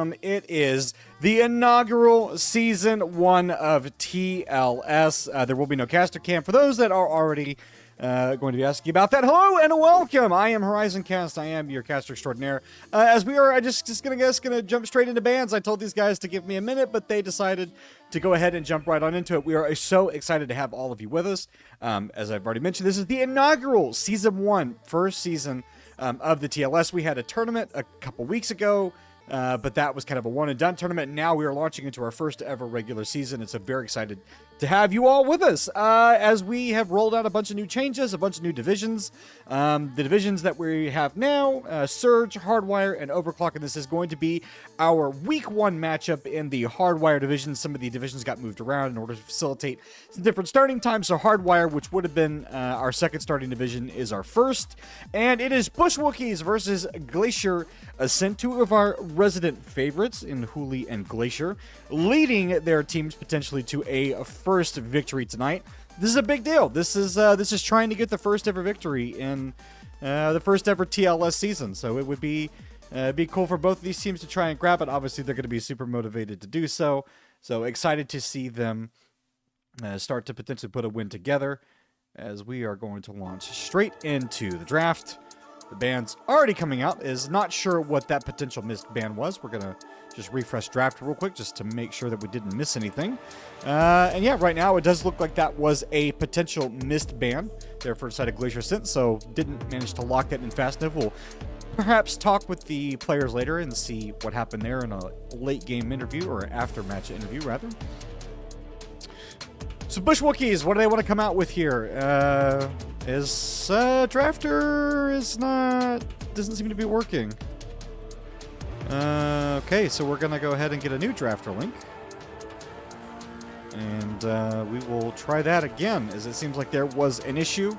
It is the inaugural Season 1 of TLS. There will be no caster cam for those that are already going to be asking about that. Hello and welcome! I am HorizonCasts. I am your caster extraordinaire. As we are just gonna jump straight into bans. I told these guys to give me a minute, but they decided to go ahead and jump right on into it. We are so excited to have all of you with us. As I've already mentioned, this is the inaugural Season 1, first season of the TLS. We had a tournament a couple weeks ago. But that was kind of a one-and-done tournament. Now we are launching into our first ever regular season. It's very excited to have you all with us as we have rolled out a bunch of new changes, a bunch of new divisions. The divisions that we have now, Surge, Hardwire, and Overclock, and this is going to be our Week 1 matchup in the Hardwire Division. Some of the divisions got moved around in order to facilitate some different starting times. So Hardwire, which would have been our second starting division, is our first. And it is Bush Wookies versus Glacier, Ascent, two of our resident favorites in Hooli and Glacier, leading their teams potentially to a first victory tonight. This is a big deal. This is trying to get the first ever victory in the first ever TLS season. So it would be cool for both of these teams to try and grab it. Obviously, they're going to be super motivated to do so. So excited to see them start to potentially put a win together as we are going to launch straight into the draft. The ban's already coming out. Is not sure what that potential missed ban was. We're going to just refresh draft real quick just to make sure that we didn't miss anything. And yeah, right now it does look like that was a potential missed ban there for the side of Glacier Ascent, so didn't manage to lock that in fast enough. We'll perhaps talk with the players later and see what happened there in a late game interview, or after match interview rather. So Bush Wookies, what do they want to come out with here? Drafter doesn't seem to be working. Okay, so we're gonna go ahead and get a new drafter link. And we will try that again, as it seems like there was an issue.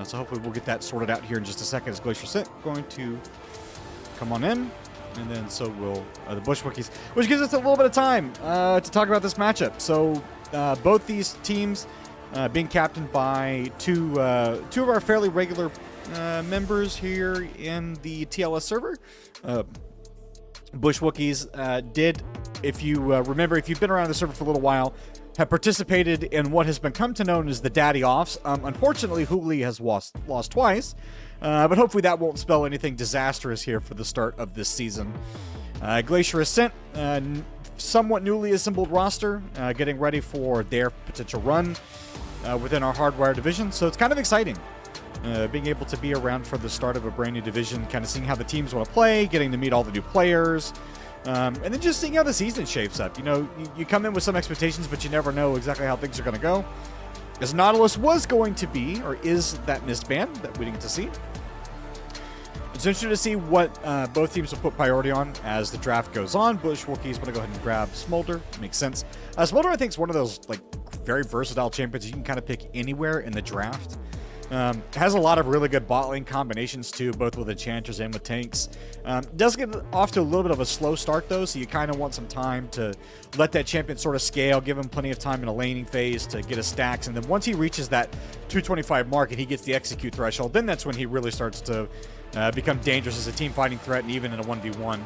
So hopefully we'll get that sorted out here in just a second. As Glacier Ascent going to come on in. And then so will the Bush Wookies, which gives us a little bit of time to talk about this matchup. So both these teams being captained by two of our fairly regular members here in the TLS server. Bush Wookies did, if you remember, if you've been around the server for a little while, have participated in what has become to known as the Daddy Offs. Unfortunately, Hooli has lost twice, but hopefully that won't spell anything disastrous here for the start of this season. Glacier Ascent, somewhat newly assembled roster, getting ready for their potential run within our Hardwire Division, so it's kind of exciting. Being able to be around for the start of a brand new division, kind of seeing how the teams want to play, getting to meet all the new players, and then just seeing how the season shapes up. You know, you come in with some expectations, but you never know exactly how things are going to go. As Nautilus was going to be, or is that missed ban that we didn't get to see. It's interesting to see what both teams will put priority on as the draft goes on. Bush Wookies want to go ahead and grab Smolder. Makes sense. Smolder, I think, is one of those very versatile champions you can kind of pick anywhere in the draft. Has a lot of really good bot lane combinations too, both with enchanters and with tanks. Does get off to a little bit of a slow start though, so you kind of want some time to let that champion sort of scale, give him plenty of time in a laning phase to get his stacks, and then once he reaches that 225 mark and he gets the execute threshold, then that's when he really starts to become dangerous as a team fighting threat and even in a 1v1.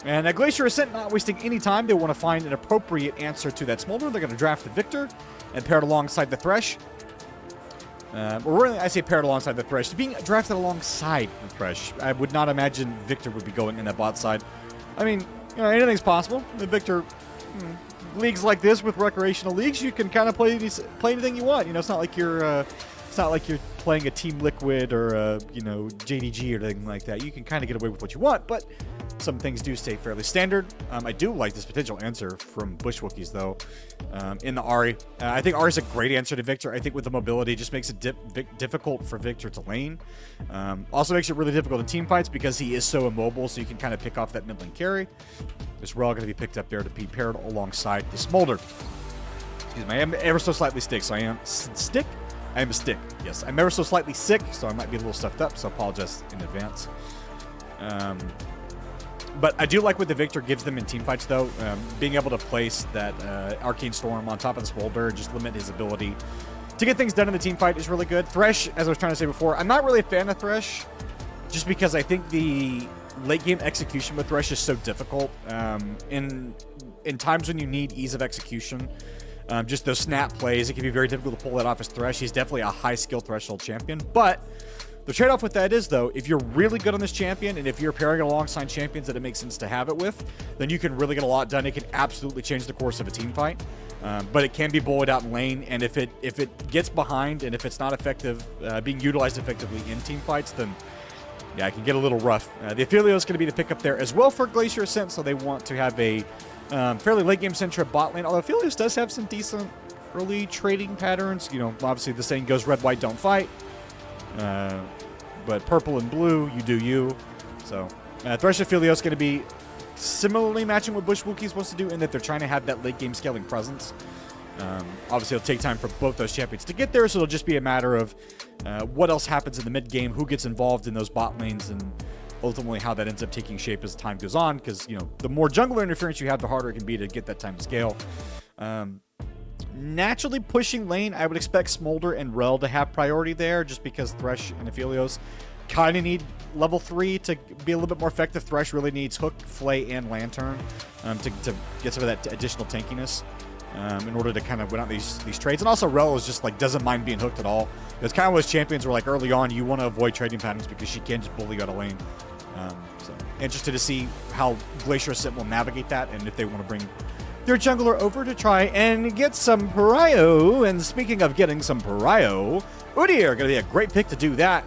And at Glacier Ascent, not wasting any time, they want to find an appropriate answer to that Smolder. They're going to draft the Victor and pair it alongside the Thresh. I say paired alongside the Thresh. Being drafted alongside the Thresh, I would not imagine Victor would be going in that bot side. I mean, you know, anything's possible. The Victor, leagues like this with recreational leagues, you can kind of play anything you want. You know, it's not like you're playing a Team Liquid or JDG or anything like that. You can kind of get away with what you want, but some things do stay fairly standard. I do like this potential answer from Bush Wookies, though, in the Ahri. I think Ahri's a great answer to Victor. I think with the mobility, it just makes it difficult for Victor to lane. Also makes it really difficult in team fights because he is so immobile, so you can kind of pick off that mid lane carry. This we're all going to be picked up there to be paired alongside the Smolder. Excuse me, I am ever so slightly sick, so I am stick. I am a stick. Yes, I'm ever so slightly sick, so I might be a little stuffed up, so I apologize in advance. But I do like what the Victor gives them in teamfights, though. Being able to place that Arcane Storm on top of the Smolder and just limit his ability to get things done in the teamfight is really good. Thresh, as I was trying to say before, I'm not really a fan of Thresh, just because I think the late game execution with Thresh is so difficult. In times when you need ease of execution, just those snap plays, it can be very difficult to pull that off as Thresh. He's definitely a high skill threshold champion. But the trade-off with that is, though, if you're really good on this champion, and if you're pairing it alongside champions that it makes sense to have it with, then you can really get a lot done. It can absolutely change the course of a team fight. But it can be bullied out in lane, and if it gets behind, and if it's not effective, being utilized effectively in team fights, then yeah, it can get a little rough. The Aphelios is going to be the pickup there as well for Glacier Ascent, so they want to have a fairly late game centric bot lane. Although Aphelios does have some decent early trading patterns. You know, obviously the saying goes, red, white, don't fight. But purple and blue, you do you. So Thresh Aphelios is going to be similarly matching what Bush Wookies wants to do in that they're trying to have that late game scaling presence. Obviously, it'll take time for both those champions to get there, so it'll just be a matter of what else happens in the mid game, who gets involved in those bot lanes, and ultimately how that ends up taking shape as time goes on. Because, you know, the more jungler interference you have, the harder it can be to get that time to scale. Naturally pushing lane, I would expect Smolder and Rel to have priority there, just because Thresh and Aphelios kind of need level 3 to be a little bit more effective. Thresh really needs Hook, Flay, and Lantern to get some of that additional tankiness in order to kind of win out these trades. And also Rel is just like doesn't mind being hooked at all. It's kind of what his champions were like early on. You want to avoid trading patterns because she can just bully you out of lane. So interested to see how Glacier Ascent will navigate that, and if they want to bring their jungler over to try and get some pariah. And speaking of getting some pariah, Udyr going to be a great pick to do that.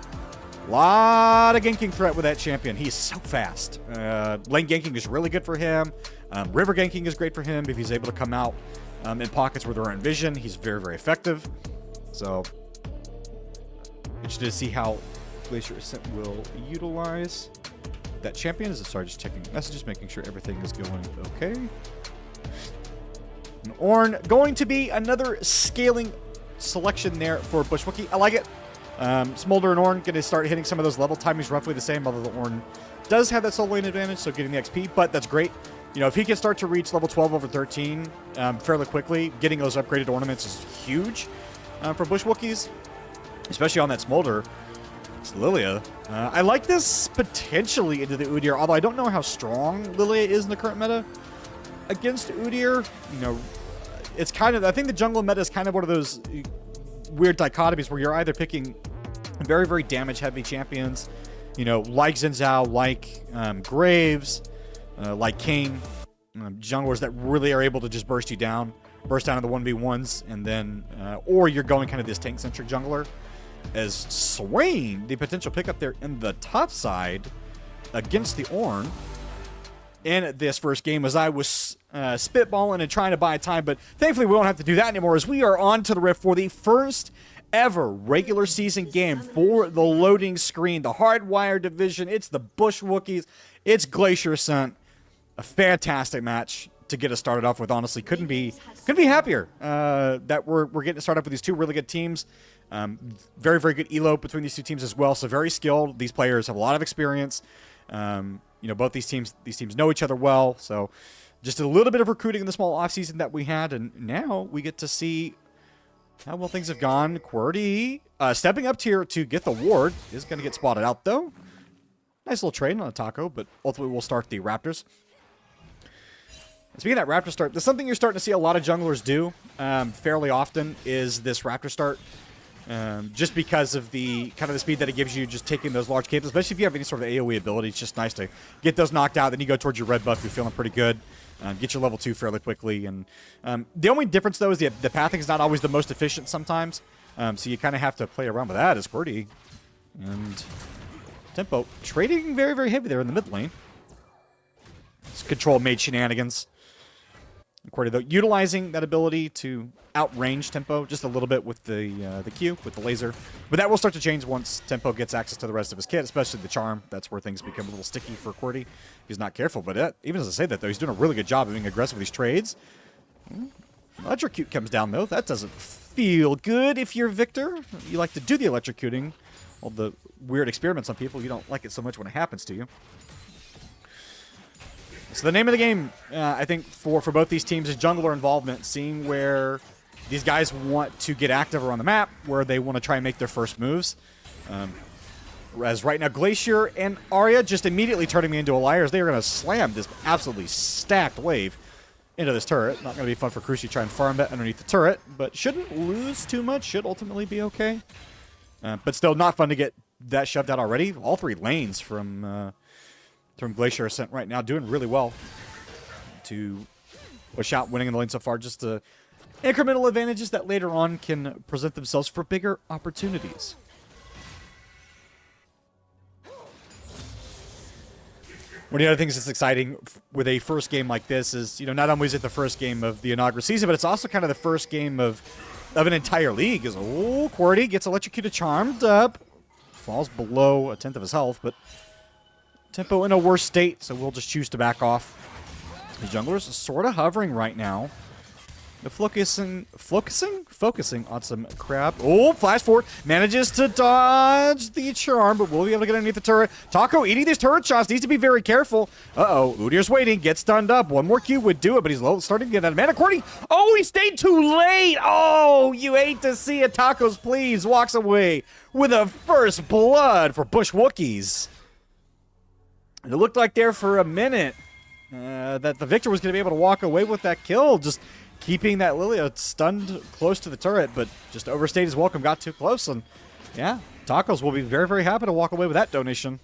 Lot of ganking threat with that champion. He's so fast. Lane ganking is really good for him. River ganking is great for him if he's able to come out in pockets where there aren't vision. He's very, very effective. So, interested to see how Glacier Ascent will utilize that champion. Sorry, just checking messages, making sure everything is going okay. And Ornn going to be another scaling selection there for Bush Wookie. I like it. Smolder and Ornn going to start hitting some of those level timings roughly the same, although the Ornn does have that solo lane advantage, so getting the XP, but that's great. You know, if he can start to reach level 12 over 13 fairly quickly, getting those upgraded ornaments is huge for Bush Wookiees, especially on that Smolder. It's Lilia. I like this potentially into the Udyr, although I don't know how strong Lilia is in the current meta against Udyr. You know, it's kind of, I think the jungle meta is kind of one of those weird dichotomies where you're either picking very, very damage-heavy champions, you know, like Xin Zhao, like Graves, like Kayn, junglers that really are able to just burst down into the 1v1s, and then, or you're going kind of this tank-centric jungler, as Swain, the potential pickup there in the top side against the Ornn in this first game, as I was spitballing and trying to buy time, but thankfully we won't have to do that anymore, as we are on to the Rift for the first ever regular season game for the loading screen, the Hardwire Division. It's the Bush Wookies, it's Glacier Ascent. A fantastic match to get us started off with. Honestly, couldn't be happier that we're getting to start up with these two really good teams. Very, very good elo between these two teams as well. So very skilled. These players have a lot of experience. You know, both these teams know each other well. So just a little bit of recruiting in the small offseason that we had, and now we get to see how well things have gone. QWERTY stepping up tier to get the ward. Is going to get spotted out, though. Nice little trade on a taco, but ultimately we'll start the Raptors. Speaking of that Raptor start, there's something you're starting to see a lot of junglers do fairly often, is this Raptor start. Just because of the kind of the speed that it gives you, just taking those large capes, especially if you have any sort of AoE ability. It's just nice to get those knocked out. Then you go towards your red buff, you're feeling pretty good. Get your level 2 fairly quickly. And the only difference, though, is the pathing is not always the most efficient sometimes. So you kind of have to play around with that as QWERTY. And Tempo trading very, very heavy there in the mid lane. It's control made shenanigans. QWERTY, though, utilizing that ability to outrange Tempo just a little bit with the Q, with the laser. But that will start to change once Tempo gets access to the rest of his kit, especially the Charm. That's where things become a little sticky for QWERTY if he's not careful. But even as I say that, though, he's doing a really good job of being aggressive with these trades. Electrocute comes down, though. That doesn't feel good if you're Victor. You like to do the electrocuting. All the weird experiments on people, you don't like it so much when it happens to you. So the name of the game, I think, for both these teams is jungler involvement, seeing where these guys want to get active around the map, where they want to try and make their first moves. As right now, Glacier and Arya just immediately turning me into a liar as they are going to slam this absolutely stacked wave into this turret. Not going to be fun for Cruci to try and farm that underneath the turret, but shouldn't lose too much. Should ultimately be okay. But still not fun to get that shoved out already. All 3 lanes from Glacier Ascent right now doing really well to push out, winning in the lane so far. Just incremental advantages that later on can present themselves for bigger opportunities. One of the other things that's exciting with a first game like this is, not only is it the first game of the inaugural season, but it's also kind of the first game of an entire league. As QWERTY gets electrocuted, charmed up, falls below a tenth of his health, but Tempo in a worse state, so we'll just choose to back off. The jungler's sort of hovering right now. The focusing on some crap. Oh, flash forward. Manages to dodge the charm, but will be able to get underneath the turret. Taco eating these turret shots. Needs to be very careful. Uh-oh. Udyr's waiting. Gets stunned up. One more Q would do it, but he's starting to get out of mana. QWERTY. Oh, he stayed too late. Oh, you hate to see it. Tacos, please. Walks away with a first blood for Bush Wookies. It looked like there for a minute that the victor was going to be able to walk away with that kill. Just keeping that Lilia stunned close to the turret, but just overstayed his welcome, got too close, and yeah, Tacos will be very, very happy to walk away with that donation. And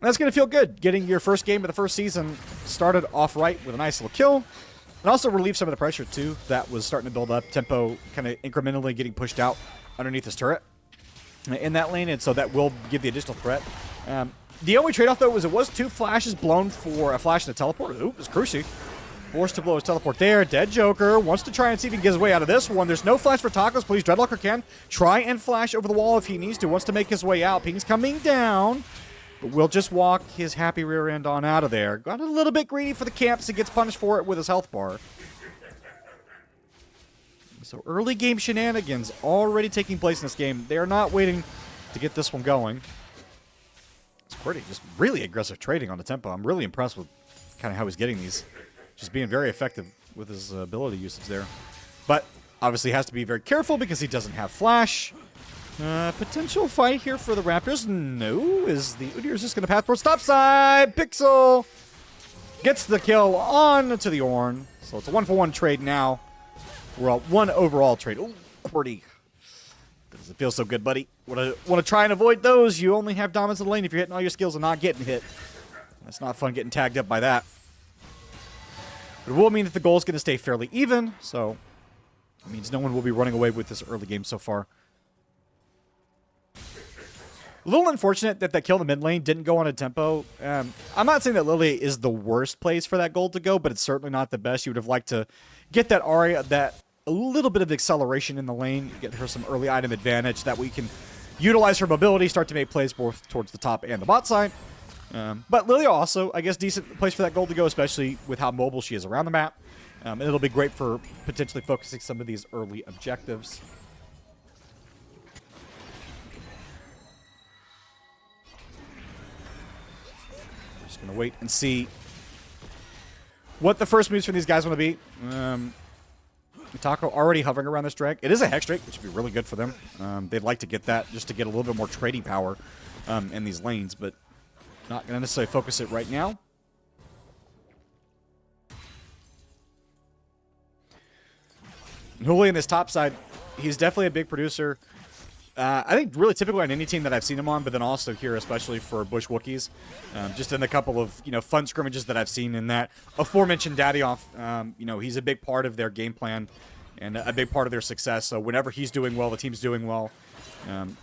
that's going to feel good, getting your first game of the first season started off right with a nice little kill, and also relieve some of the pressure, too, that was starting to build up. Tempo kind of incrementally getting pushed out underneath this turret in that lane, and so that will give the additional threat. The only trade-off, though, was it was 2 flashes blown for a flash and a teleport. Ooh, it was Cruci. Forced to blow his teleport there. Dead Joker wants to try and see if he can get his way out of this one. There's no flash for Tacos. Please, Dreadlocker can try and flash over the wall if he needs to. Wants to make his way out. Ping's coming down. But will just walk his happy rear end on out of there. Got a little bit greedy for the camps. He gets punished for it with his health bar. So early game shenanigans already taking place in this game. They're not waiting to get this one going. It's QWERTY just really aggressive trading on the Tempo. I'm really impressed with kind of how he's getting these. Just being very effective with his ability usage there. But obviously has to be very careful because he doesn't have flash. Potential fight here for the Raptors. No, is the Udyr's just going to pass for stop side. Pixel gets the kill on to the Ornn. So it's a 1-for-1 trade now. We're at 1 overall trade. Ooh, QWERTY. Does it feel so good, buddy? Want to try and avoid those? You only have dominance in the lane if you're hitting all your skills and not getting hit. That's not fun getting tagged up by that. But it will mean that the goal is going to stay fairly even, so it means no one will be running away with this early game so far. A little unfortunate that kill in the mid lane didn't go on a Tempo. I'm not saying that Lilia is the worst place for that gold to go, but it's certainly not the best. You would have liked to get that Arya, that a little bit of acceleration in the lane, get her some early item advantage, that we can utilize her mobility, start to make plays both towards the top and the bot side. But Lilia also, I guess, decent place for that gold to go, especially with how mobile she is around the map. And it'll be great for potentially focusing some of these early objectives. We're just going to wait and see what the first moves for these guys want to be. Taco already hovering around this drag. It is a Hex Drake, which would be really good for them. They'd like to get that just to get a little bit more trading power in these lanes, but not going to necessarily focus it right now. Hooli in this top side, he's definitely a big producer. I think really typically on any team that I've seen him on, but then also here, especially for Bush Wookiees. Just in a couple of fun scrimmages that I've seen in that aforementioned Daddy-Off. He's a big part of their game plan and a big part of their success. So whenever he's doing well, the team's doing well.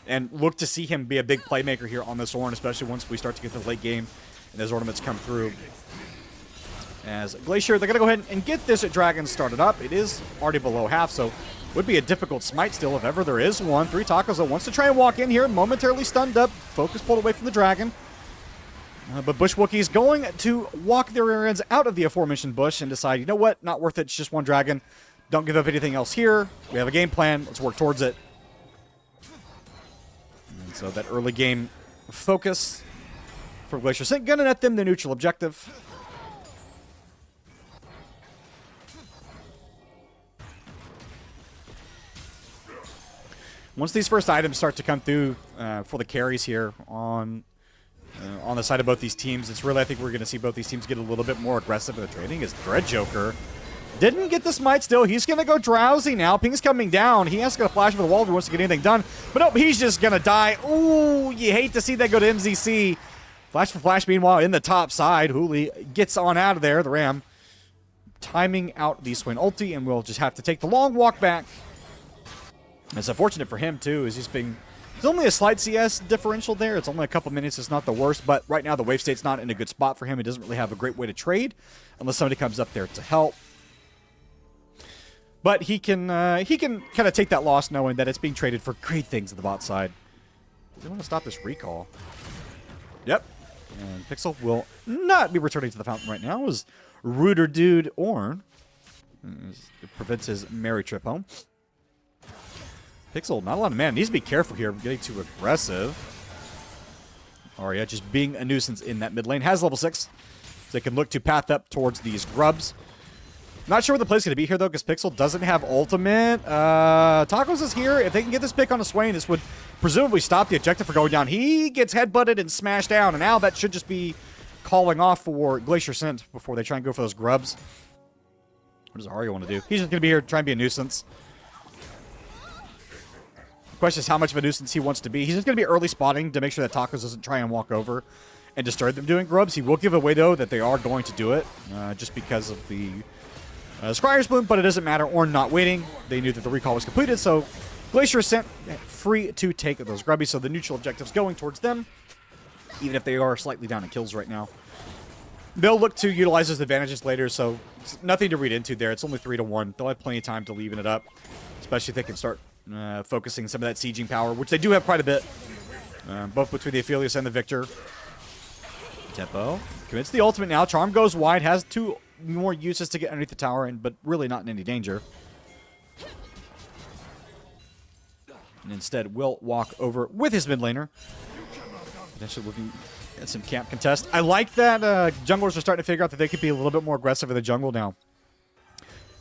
And look to see him be a big playmaker here on this Ornn, especially once we start to get to the late game and those ornaments come through. As Glacier, they're going to go ahead and get this dragon started up. It is already below half, so would be a difficult smite still if ever there is one. 3 Tacos that wants to try and walk in here, momentarily stunned up, focus pulled away from the dragon. But Bush Wookiees going to walk their rear ends out of the aforementioned bush and decide, you know what, not worth it, it's just one dragon. Don't give up anything else here. We have a game plan, let's work towards it. And so that early game focus for Glacier Ascent, gonna net them the neutral objective. Once these first items start to come through for the carries here on the side of both these teams, it's really, I think we're going to see both these teams get a little bit more aggressive in the trading. As Dread Joker didn't get the smite still. He's going to go drowsy now. Ping's coming down. He has to flash over the wall if he wants to get anything done. But nope, he's just going to die. Ooh, you hate to see that go to MZC. Flash for flash, meanwhile, in the top side. Hooli gets on out of there, the Ram. Timing out the Swain ulti, and we'll just have to take the long walk back. It's unfortunate for him, too, as there's only a slight CS differential there. It's only a couple minutes. It's not the worst, but right now the wave state's not in a good spot for him. He doesn't really have a great way to trade unless somebody comes up there to help. But he can kind of take that loss knowing that it's being traded for great things at the bot side. They want to stop this recall. Yep. And Pixel will not be returning to the fountain right now as Rooter Dude Orn prevents his merry trip home. Pixel, not a lot of mana. Needs to be careful here. Getting too aggressive. Arya just being a nuisance in that mid lane. Has level 6. So they can look to path up towards these grubs. Not sure where the play's going to be here, though, because Pixel doesn't have ultimate. Tacos is here. If they can get this pick on a Swain, this would presumably stop the objective from going down. He gets headbutted and smashed down, and now that should just be calling off for Glacier Ascent before they try and go for those grubs. What does Arya want to do? He's just going to be here trying to be a nuisance. The question is how much of a nuisance he wants to be. He's just going to be early spotting to make sure that Tacos doesn't try and walk over and disturb them doing grubs. He will give away, though, that they are going to do it just because of the Scryer's Bloom, but it doesn't matter. Orn not waiting. They knew that the recall was completed, so Glacier Ascent free to take those grubbies, so the neutral objective's going towards them, even if they are slightly down in kills right now. They'll look to utilize those advantages later, so it's nothing to read into there. It's only 3-1. They'll have plenty of time to leaven it up, especially if they can start focusing some of that sieging power, which they do have quite a bit, both between the Aphelios and the Victor. Tempo commits the ultimate now. Charm goes wide, has 2 more uses to get underneath the tower, but really not in any danger. And instead will walk over with his mid laner. Potentially looking at some camp contest. I like that junglers are starting to figure out that they could be a little bit more aggressive in the jungle now.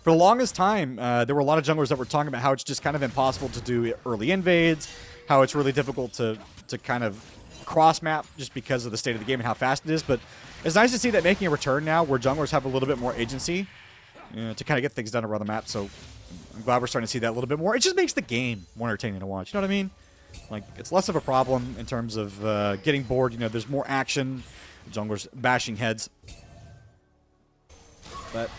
For the longest time, there were a lot of junglers that were talking about how it's just kind of impossible to do early invades, how it's really difficult to kind of cross-map just because of the state of the game and how fast it is, but it's nice to see that making a return now where junglers have a little bit more agency to kind of get things done around the map, so I'm glad we're starting to see that a little bit more. It just makes the game more entertaining to watch, you know what I mean? Like, it's less of a problem in terms of getting bored, you know, there's more action, junglers bashing heads. But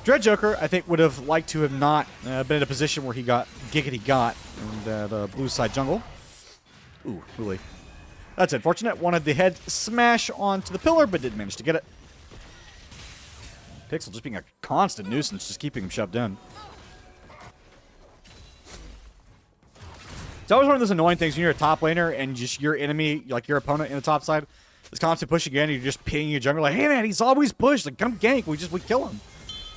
Dread Joker, I think, would have liked to have not been in a position where he got giggity got in the blue side jungle. Ooh, really. That's unfortunate. Wanted the head smash onto the pillar, but didn't manage to get it. Pixel just being a constant nuisance, just keeping him shoved in. It's always one of those annoying things when you're a top laner and just your enemy, like your opponent in the top side, is constantly pushing in and you're just pinging your jungler like, hey man, he's always pushed. Like, come gank. We kill him.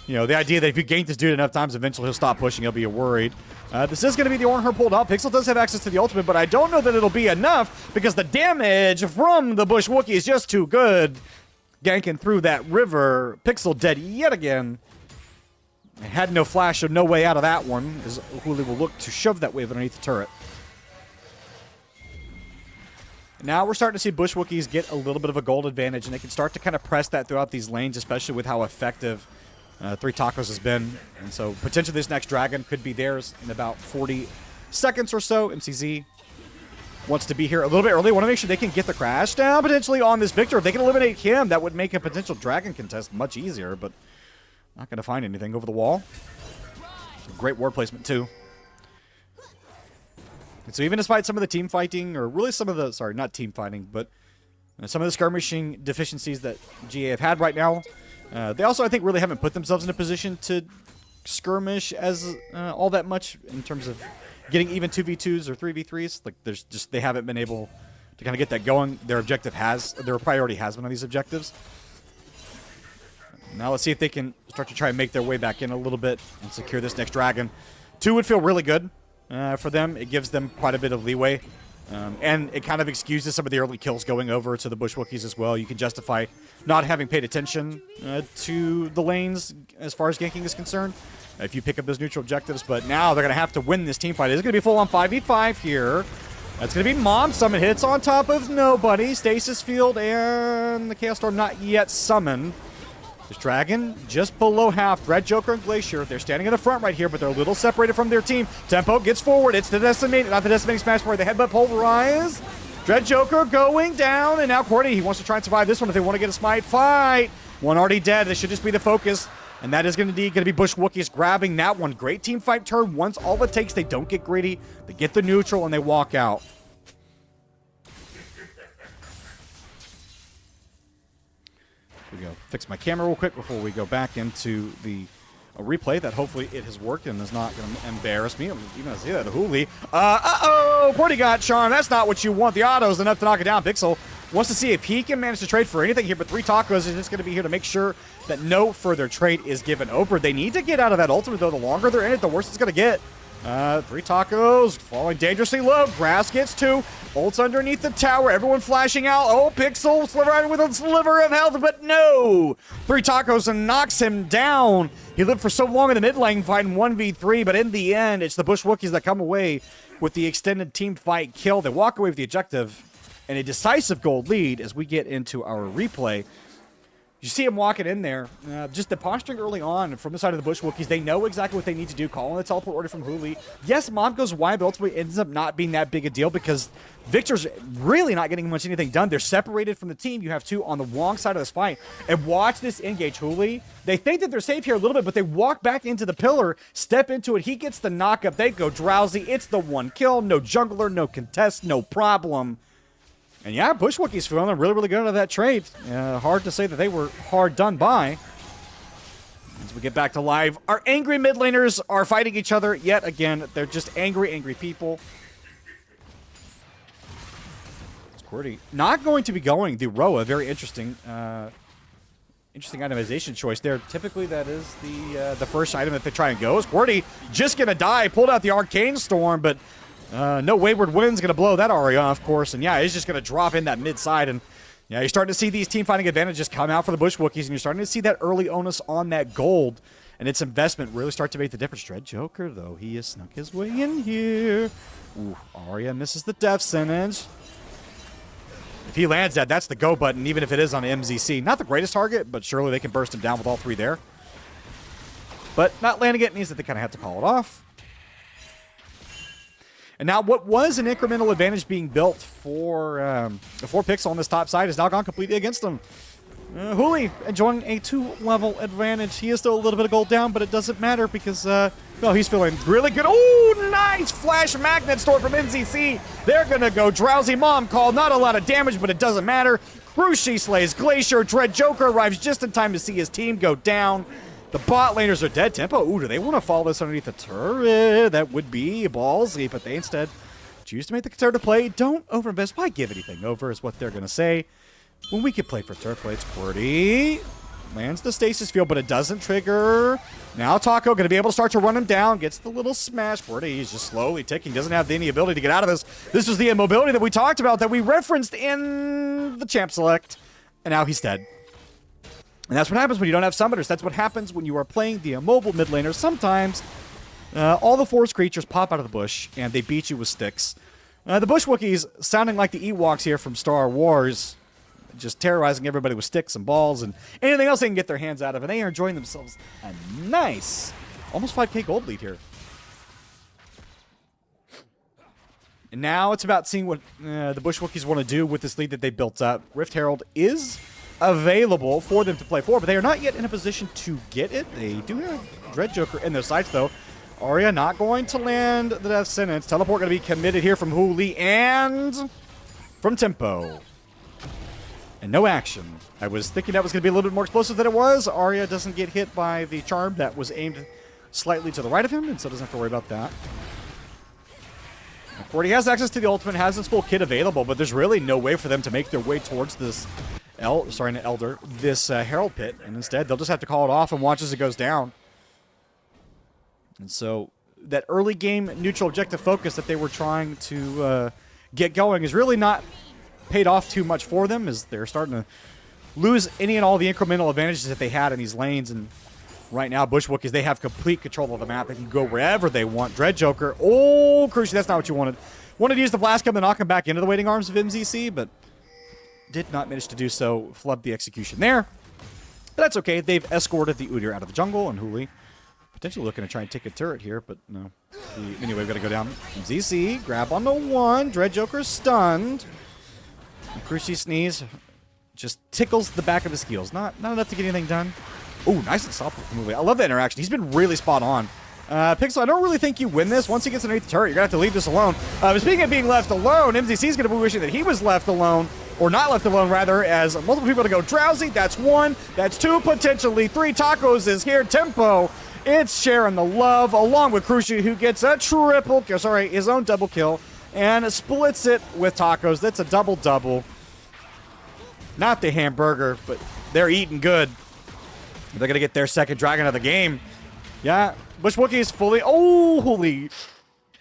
You know, the idea that if you gank this dude enough times, eventually he'll stop pushing. He'll be worried. This is going to be the Ornher pulled up. Pixel does have access to the ultimate, but I don't know that it'll be enough because the damage from the Bush Wookiee is just too good. Ganking through that river. Pixel dead yet again. Had no flash, so no way out of that one, as Hooli will look to shove that wave underneath the turret. Now we're starting to see Bush Wookiees get a little bit of a gold advantage, and they can start to kind of press that throughout these lanes, especially with how effective 3 Tacos has been. And so potentially this next dragon could be theirs in about 40 seconds or so. MCZ wants to be here a little bit early. Want to make sure they can get the crash down potentially on this Victor. If they can eliminate him, that would make a potential dragon contest much easier, but not going to find anything over the wall. Great ward placement too. And so even despite some of the team fighting, or really some of the, sorry, not team fighting, but some of the skirmishing deficiencies that GA have had right now, they also, I think, really haven't put themselves in a position to skirmish as all that much in terms of getting even 2v2s or 3v3s. Like, there's just, they haven't been able to kind of get that going. Their priority has been on these objectives. Now let's see if they can start to try and make their way back in a little bit and secure this next dragon. 2 would feel really good for them. It gives them quite a bit of leeway And it kind of excuses some of the early kills going over to the Bush Wookiees as well. You can justify not having paid attention to the lanes as far as ganking is concerned if you pick up those neutral objectives. But now they're going to have to win this team fight. It's going to be full on 5v5 here. That's going to be Mom. Summon hits on top of nobody. Stasis Field and the Chaos Storm not yet summoned. There's Dragon just below half. Red Joker and Glacier. They're standing in the front right here, but they're a little separated from their team. Tempo gets forward. It's the decimating, not the decimating smash for the headbutt pulverize. Dread Joker going down, and now Cordy, he wants to try and survive this one if they want to get a smite fight. One already dead. This should just be the focus, and that is going to be Bush Wookiees grabbing that one. Great team fight turn. Once all it takes, they don't get greedy. They get the neutral, and they walk out. We go fix my camera real quick before we go back into the replay. That hopefully it has worked and is not going to embarrass me. I'm even going to see that Hooli. Cordy got charmed. That's not what you want. The auto is enough to knock it down. Pixel wants to see if he can manage to trade for anything here, but 3 tacos is just going to be here to make sure that no further trade is given over. They need to get out of that ultimate, though. The longer they're in it, the worse it's going to get. 3 tacos falling dangerously low. Grass gets 2. Ults underneath the tower. Everyone flashing out. Oh, Pixel slivering with a sliver of health, but no. 3 tacos and knocks him down. He lived for so long in the mid lane fighting 1v3, but in the end, it's the Bush Wookiees that come away with the extended team fight kill. They walk away with the objective and a decisive gold lead as we get into our replay. You see him walking in there. Just the posturing early on from the side of the Bush Wookiees. They know exactly what they need to do. Calling the teleport order from Hooli. Yes, Mom goes wide, but ultimately ends up not being that big a deal because Victor's really not getting much anything done. They're separated from the team. You have 2 on the wrong side of this fight. And watch this engage Hooli. They think that they're safe here a little bit, but they walk back into the pillar, step into it. He gets the knockup. They go drowsy. It's the 1 kill. No jungler, no contest, no problem. And yeah, Bush Wookiees feeling really, really good out of that trade. Hard to say that they were hard done by. As we get back to live, our angry mid laners are fighting each other yet again. They're just angry people. It's QWERTY not going to be going the Roa. Very interesting. Interesting itemization choice there. Typically, that is the first item that they try and go. Is QWERTY just going to die? Pulled out the Arcane Storm, but no Wayward Wind's going to blow that Aria, of course. And yeah, he's just going to drop in that mid side. And yeah, you're starting to see these team fighting advantages come out for the Bush Wookiees. And you're starting to see that early onus on that gold and its investment really start to make the difference. Dread Joker, though, he has snuck his way in here. Ooh, Aria misses the death sentence. If he lands that, that's the go button, even if it is on MZC. Not the greatest target, but surely they can burst him down with all 3 there. But not landing it means that they kind of have to call it off. And now what was an incremental advantage being built for Pixel on this top side is now gone completely against them. Hooli enjoying a 2-level advantage. He is still a little bit of gold down, but it doesn't matter because, well, he's feeling really good. Oh, nice flash magnet store from NCC. They're going to go Drowsy Mom call. Not a lot of damage, but it doesn't matter. Cruci slays Glacier. Dread Joker arrives just in time to see his team go down. The bot laners are dead. Tempo, ooh, do they want to follow this underneath the turret? That would be ballsy, but they instead choose to make the conservative play. Don't overinvest. Why give anything over is what they're going to say. When we could play for turret plates, QWERTY lands the stasis field, but it doesn't trigger. Now Taco going to be able to start to run him down. Gets the little smash. QWERTY is just slowly ticking. Doesn't have any ability to get out of this. This was the immobility that we talked about, that we referenced in the champ select. And now he's dead. And that's what happens when you don't have summoners. That's what happens when you are playing the immobile mid laner. Sometimes all the forest creatures pop out of the bush and they beat you with sticks. The Bush Wookiees sounding like the Ewoks here from Star Wars, just terrorizing everybody with sticks and balls and anything else they can get their hands out of. And they are enjoying themselves a nice, almost 5k gold lead here. And now it's about seeing what the Bush Wookiees want to do with this lead that they built up. Rift Herald is available for them to play for, but they are not yet in a position to get it. They do have Dread Joker in their sights, though. Aria not going to land the death sentence. Teleport going to be committed here from Hooli and from Tempo. And no action. I was thinking that was going to be a little bit more explosive than it was. Aria doesn't get hit by the charm that was aimed slightly to the right of him, and so doesn't have to worry about that. QWERTY has access to the ultimate, has his full kit available, but there's really no way for them to make their way towards this this Herald Pit, and instead they'll just have to call it off and watch as it goes down. And so that early game neutral objective focus that they were trying to get going has really not paid off too much for them, as they're starting to lose any and all the incremental advantages that they had in these lanes. And right now, Bush Wookies, they have complete control of the map. They can go wherever they want. Dread Joker, oh, crucial, that's not what you wanted. Wanted to use the Flash Gun to knock him back into the waiting arms of MZC, but did not manage to do so. Flubbed the execution there. But that's okay. They've escorted the Udyr out of the jungle, and Huli potentially looking to try and take a turret here, but no. Anyway, we've got to go down. MZC, grab on the 1. Dread Joker's stunned. Cruci Sneeze just tickles the back of his heels. Not enough to get anything done. Oh, nice and soft with Huli. I love that interaction. He's been really spot on. Pixel, I don't really think you win this. Once he gets underneath the turret, you're going to have to leave this alone. But speaking of being left alone, MZC's going to be wishing that he was left alone, or not left alone, rather, as multiple people are going to go Drowsy. That's 1. That's 2, potentially 3. Tacos is here. Tempo. It's sharing the love, along with Cruci, who gets a triple kill. Sorry, his own double kill, and splits it with Tacos. That's a double-double. Not the hamburger, but they're eating good. They're going to get their second dragon of the game. Yeah, Bush Wookie is fully... Oh, holy...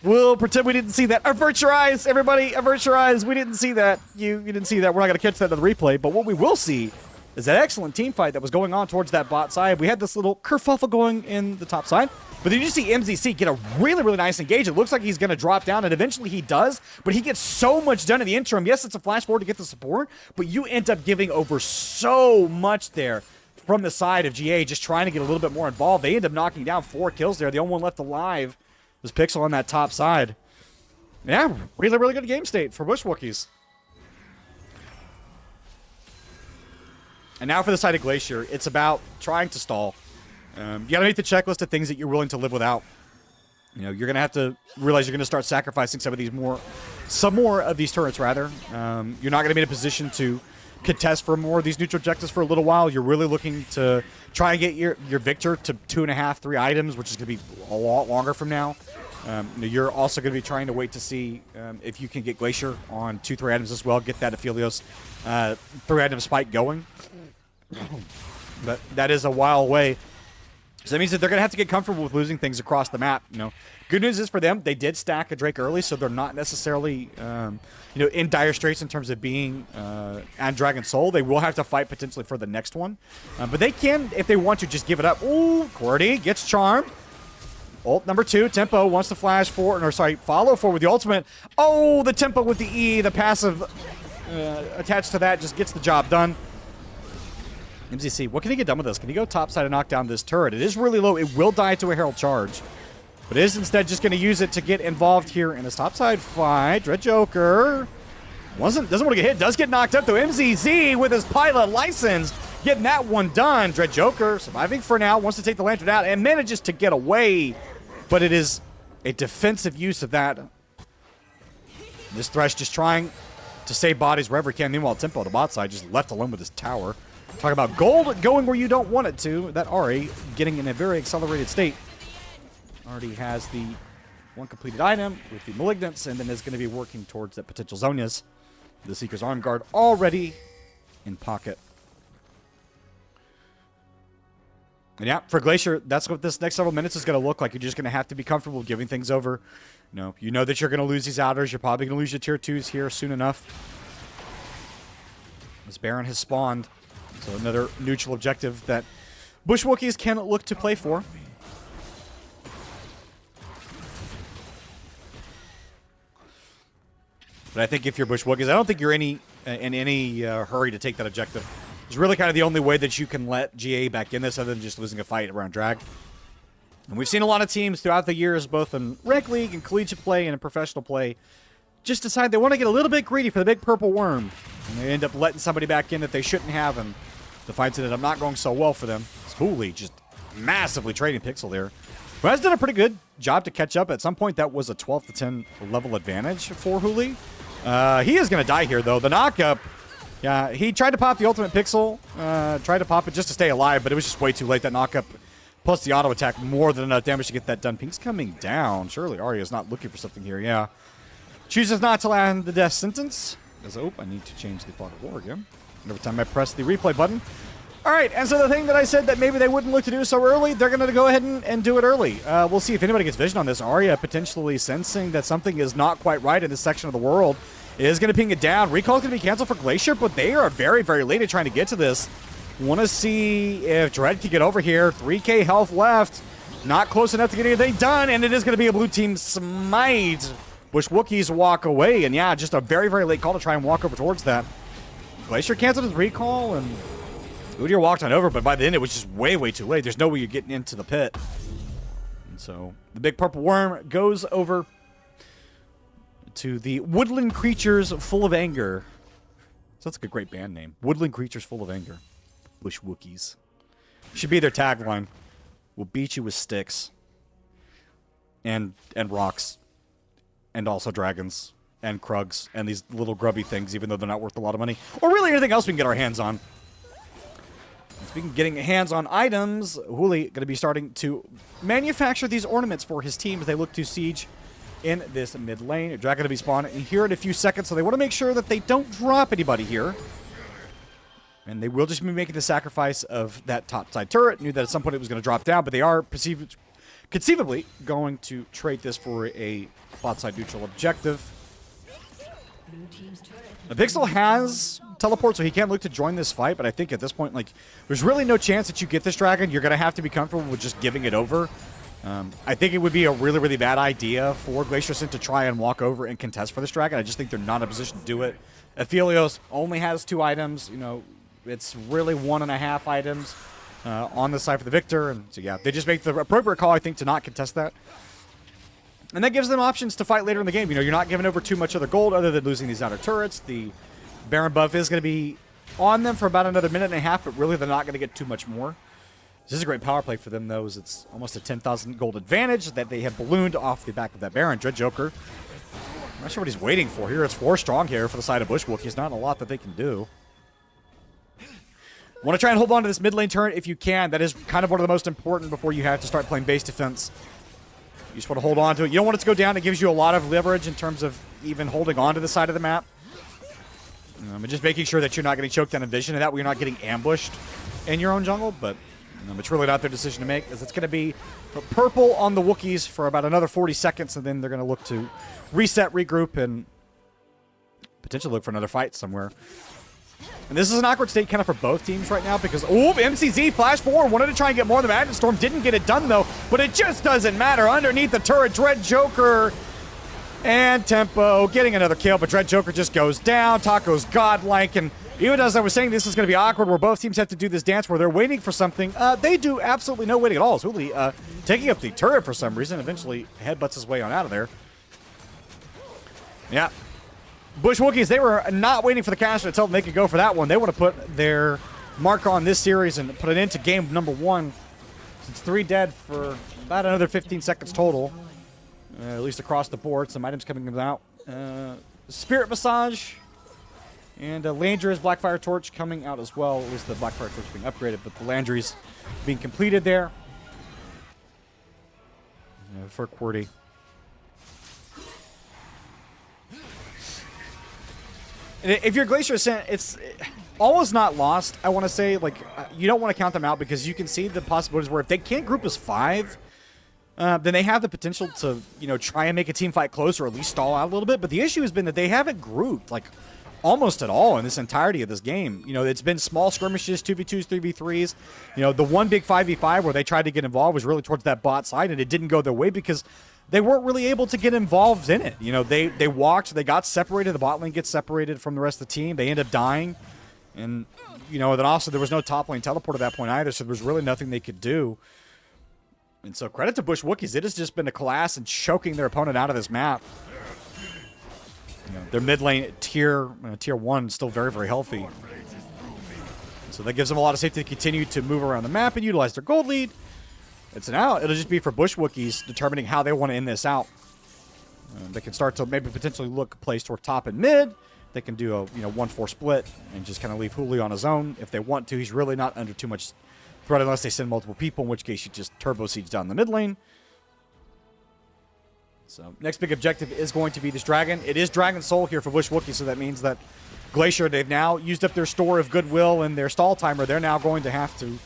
We'll pretend we didn't see that. Avert your eyes, everybody. Avert your eyes. We didn't see that. You didn't see that. We're not going to catch that in the replay. But what we will see is that excellent team fight that was going on towards that bot side. We had this little kerfuffle going in the top side. But then you see MZC get a really, really nice engage. It looks like he's going to drop down, and eventually he does. But he gets so much done in the interim. Yes, it's a flash forward to get the support, but you end up giving over so much there from the side of GA, just trying to get a little bit more involved. They end up knocking down 4 kills there. The only one left alive was Pixel on that top side. Yeah, really, really good game state for Bush Wookies. And now for the side of Glacier, it's about trying to stall. You gotta make the checklist of things that you're willing to live without. You know, you're gonna have to realize you're gonna start sacrificing some more of these turrets, rather. You're not gonna be in a position to contest for more of these neutral objectives for a little while. You're really looking to try and get your Victor to 2.5, 3 items, which is gonna be a lot longer from now. You're also going to be trying to wait to see if you can get Glacier on 2, 3 items as well. Get that Aphelios 3-item spike going. But that is a while away. So that means that they're going to have to get comfortable with losing things across the map. You know, good news is for them, they did stack a Drake early, so they're not necessarily in dire straits in terms of being and Dragon Soul. They will have to fight potentially for the next one. But they can, if they want to, just give it up. Ooh, Cordy gets charmed. Ult number 2, Tempo wants to flash forward, or sorry, follow forward with the ultimate. Oh, the Tempo with the E, the passive attached to that just gets the job done. MZC, what can he get done with this? Can he go topside and knock down this turret? It is really low. It will die to a Herald charge. But it is instead just going to use it to get involved here in this topside fight. Dread Joker doesn't want to get hit. Does get knocked up, though. MZZ with his pilot license getting that one done. Dread Joker surviving for now. Wants to take the lantern out and manages to get away. But it is a defensive use of that. This Thresh just trying to save bodies wherever he can. Meanwhile, Tempo on the bot side just left alone with his tower. Talk about gold going where you don't want it to. That Ari getting in a very accelerated state. Already has the one completed item with the Malignants, and then is going to be working towards that potential Zonias. The Seeker's Arm Guard already in pocket. And yeah, for Glacier, that's what this next several minutes is going to look like. You're just going to have to be comfortable giving things over. You know that you're going to lose these outers. You're probably going to lose your tier 2s here soon enough. This Baron has spawned. So another neutral objective that Bush Wookies can look to play for. But I think if you're Bush Wookies, I don't think you're in any hurry to take that objective. It's really kind of the only way that you can let GA back in this, other than just losing a fight around drag. And we've seen a lot of teams throughout the years, both in Rank League and collegiate play and in professional play, just decide they want to get a little bit greedy for the big purple worm. And they end up letting somebody back in that they shouldn't have, and the fights ended up not going so well for them. It's Hooli just massively trading Pixel there. Who has done a pretty good job to catch up. At some point, that was a 12 to 10 level advantage for Hooli. He is going to die here, though. The knockup, yeah, he tried to pop the ultimate Pixel, tried to pop it just to stay alive, but it was just way too late. That knockup, plus the auto attack, more than enough damage to get that done. Pink's coming down. Surely Arya's not looking for something here, yeah. Chooses not to land the death sentence. Oh, I need to change the Fog of War again. Every time I press the replay button. All right, and so the thing that I said that maybe they wouldn't look to do so early, they're going to go ahead and do it early. We'll see if anybody gets vision on this. Arya potentially sensing that something is not quite right in this section of the world is going to ping it down. Recall's going to be canceled for Glacier, but they are very, very late at trying to get to this. Want to see if Dread can get over here. 3k health left. Not close enough to get anything done, and it is going to be a blue team smite. Bush Wookiees walk away, and yeah, just a very, very late call to try and walk over towards that. Glacier canceled his recall, and Udyr walked on over, but by the end it was just way, way too late. There's no way you're getting into the pit. And so the big purple worm goes over to the Woodland Creatures Full of Anger. So that's like a great band name. Woodland Creatures Full of Anger. Bush Wookiees. Should be their tagline. We'll beat you with sticks. And rocks. And also dragons. And Krugs. And these little grubby things, even though they're not worth a lot of money. Or really anything else we can get our hands on. Speaking of getting hands on items, Hooli going to be starting to manufacture these ornaments for his team as they look to siege in this mid lane. Dragon going to be spawning here in a few seconds, so they want to make sure that they don't drop anybody here. And they will just be making the sacrifice of that top side turret. Knew that at some point it was going to drop down, but they are conceivably going to trade this for a bot side neutral objective. The Pixel has teleport, so he can't look to join this fight, but I think at this point, like, there's really no chance that you get this dragon. You're going to have to be comfortable with just giving it over. I think it would be a really, really bad idea for Glacier Ascent to try and walk over and contest for this dragon. I just think they're not in a position to do it. Aphelios only has 2 items. You know, it's really 1.5 items on the side for the victor. And so, yeah, they just make the appropriate call, I think, to not contest that. And that gives them options to fight later in the game. You know, you're not giving over too much of the gold other than losing these outer turrets. The Baron buff is going to be on them for about another 1.5 minutes, but really they're not going to get too much more. This is a great power play for them, though, as it's almost a 10,000 gold advantage that they have ballooned off the back of that Baron. Dread Joker. I'm not sure what he's waiting for here. It's 4 strong here for the side of Bush Wookiees. Not a lot that they can do. Want to try and hold on to this mid lane turret if you can. That is kind of one of the most important before you have to start playing base defense. You just want to hold on to it. You don't want it to go down. It gives you a lot of leverage in terms of even holding on to the side of the map. And just making sure that you're not getting choked down in vision, and that way you're not getting ambushed in your own jungle. But it's really not their decision to make, as it's going to be purple on the Wookiees for about another 40 seconds, and then they're going to look to reset, regroup, and potentially look for another fight somewhere. And this is an awkward state kind of for both teams right now because, MCZ flash forward, wanted to try and get more of the Magnet Storm, didn't get it done though, but it just doesn't matter. Underneath the turret, Dread Joker and Tempo getting another kill, but Dread Joker just goes down. Taco's godlike, and even as I was saying, this is going to be awkward where both teams have to do this dance where they're waiting for something. They do absolutely no waiting at all. Hooli taking up the turret for some reason, eventually headbutts his way on out of there. Yeah. Bush Wookiees, they were not waiting for the caster to tell them they could go for that one. They want to put their mark on this series and put it into game number 1. It's 3 dead for about another 15 seconds total, at least across the board. Some items coming out. Spirit Massage and Landry's Blackfire Torch coming out as well. At least the Blackfire Torch being upgraded, but the Landry's being completed there. For QWERTY. If you're Glacier Ascent, it's almost not lost, I want to say. Like, you don't want to count them out because you can see the possibilities where if they can't group as 5, then they have the potential to, try and make a team fight close or at least stall out a little bit. But the issue has been that they haven't grouped, like, almost at all in this entirety of this game. It's been small skirmishes, 2v2s, 3v3s. The one big 5v5 where they tried to get involved was really towards that bot side, and it didn't go their way because they weren't really able to get involved in it. They walked, they got separated, the bot lane gets separated from the rest of the team, they end up dying. And, then also there was no top lane teleport at that point either, so there was really nothing they could do. And so credit to Bush Wookiees, it has just been a class in choking their opponent out of this map. Their mid lane tier 1 is still very, very healthy. So that gives them a lot of safety to continue to move around the map and utilize their gold lead. It's an out. It'll just be for Bush Wookiees determining how they want to end this out. They can start to maybe potentially look place toward top and mid. They can do a 1-4 split and just kind of leave Hooli on his own if they want to. He's really not under too much threat unless they send multiple people, in which case you just turbo siege down the mid lane. So next big objective is going to be this dragon. It is Dragon Soul here for Bush Wookiees, so that means that Glacier, they've now used up their store of goodwill and their stall timer. They're now going to have to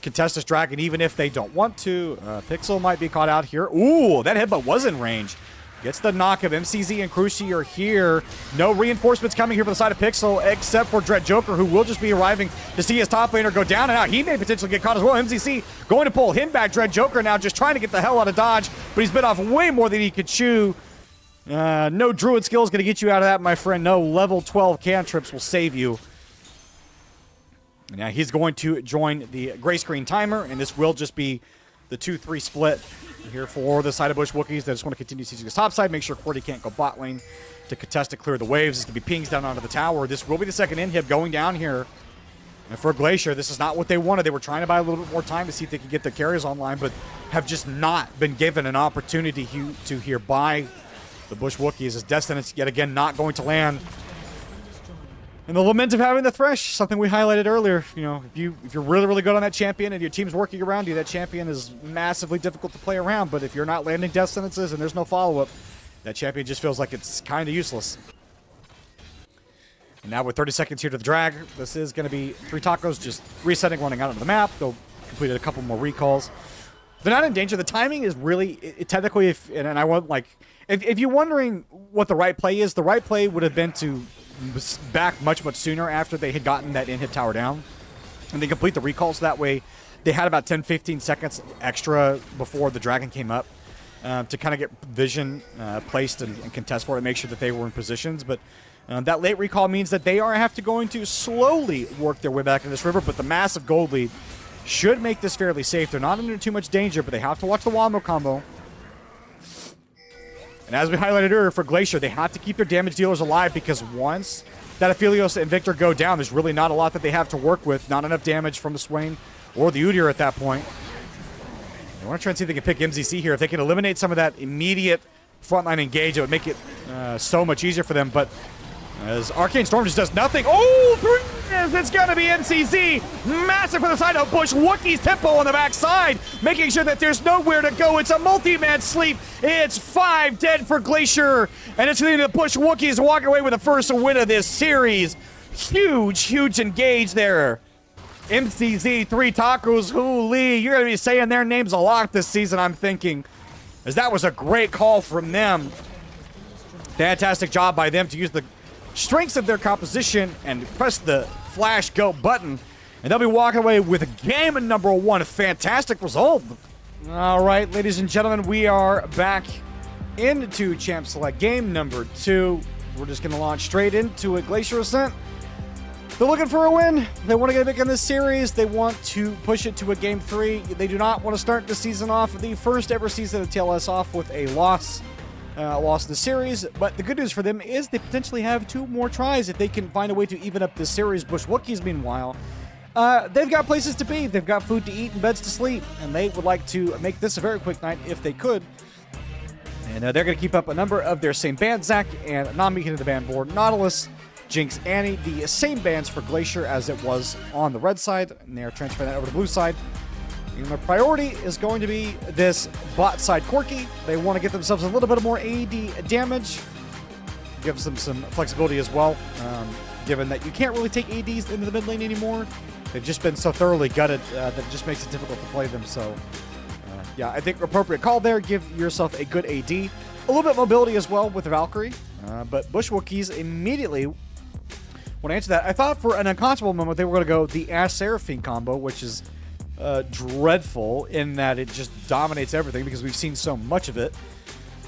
contest this dragon even if they don't want to. Pixel might be caught out here. Ooh, that headbutt was in range. Gets the knock of MCZ and Cruci are here. No reinforcements coming here for the side of Pixel, except for Dread Joker, who will just be arriving to see his top laner go down and out. He may potentially get caught as well. MCC going to pull him back. Dread Joker now just trying to get the hell out of dodge, but he's bit off way more than he could chew. No Druid skill is going to get you out of that, my friend. No level 12 cantrips will save you. Now he's going to join the gray screen timer, and this will just be the 2-3 split here for the side of Bush Wookiees. They just want to continue sieging this top side, make sure Cordy can't go bot lane to contest to clear the waves. It's going to be pings down onto the tower. This will be the second inhib going down here. And for Glacier, this is not what they wanted. They were trying to buy a little bit more time to see if they could get the carriers online, but have just not been given an opportunity to here by the Bush Wookiees, as Destinance yet again not going to land. And the lament of having the Thresh, something we highlighted earlier. You know, if you're really, really good on that champion and your team's working around you, that champion is massively difficult to play around. But if you're not landing Destinances and there's no follow-up, that champion just feels like it's kind of useless. And now with 30 seconds here to the drag, this is going to be 3 tacos just resetting, running out of the map. They'll complete a couple more recalls. They're not in danger. The timing is really, technically, and I want, like, if you're wondering what the right play is, the right play would have been to back much, much sooner after they had gotten that inhib tower down. And they complete the recalls, so that way they had about 10-15 seconds extra before the dragon came up to kind of get vision placed and contest for it, make sure that they were in positions. But that late recall means that they have to going to slowly work their way back in this river, but the massive gold lead should make this fairly safe. They're not under too much danger, but they have to watch the Wombo combo. And as we highlighted earlier for Glacier, they have to keep their damage dealers alive, because once that Aphelios and Victor go down, there's really not a lot that they have to work with. Not enough damage from the Swain or the Udyr at that point. They want to try and see if they can pick MZC here. If they can eliminate some of that immediate frontline engage, it would make it so much easier for them. But as Arcane Storm just does nothing. Oh, it's going to be MCZ. Massive for the side of Bush Wookiees. Tempo on the backside, making sure that there's nowhere to go. It's a multi-man sleep. It's 5 dead for Glacier. And it's leading to Bush Wookiees walking away with the first win of this series. Huge, huge engage there. MCZ, 3 tacos, Hooli. You're going to be saying their names a lot this season, I'm thinking, as that was a great call from them. Fantastic job by them to use the strengths of their composition and press the flash go button, and they'll be walking away with game number 1. A fantastic result. All right, ladies and gentlemen, we are back into Champ Select game number 2. We're just going to launch straight into a Glacier Ascent. They're looking for a win. They want to get big in this series. They want to push it to a game 3. They do not want to start the season off, the first ever season of TLS, off with a loss. Lost the series, but the good news for them is they potentially have 2 more tries if they can find a way to even up this series. Bush Wookiees, meanwhile, they've got places to be, they've got food to eat and beds to sleep, and they would like to make this a very quick night if they could. And they're going to keep up a number of their same bands, Zach, and not making the band board, Nautilus, Jinx, Annie, the same bands for Glacier as it was on the red side, and they're transferring that over to the blue side. And their priority is going to be this bot side Corki. They want to get themselves a little bit more AD damage. Gives them some flexibility as well, given that you can't really take ADs into the mid lane anymore. They've just been so thoroughly gutted that it just makes it difficult to play them. So, yeah, I think appropriate call there. Give yourself a good AD. A little bit of mobility as well with the Valkyrie. But Bush Wookiees immediately, when I answered that, I thought for an unconscionable moment they were going to go the Ash Seraphine combo, which is dreadful in that it just dominates everything, because we've seen so much of it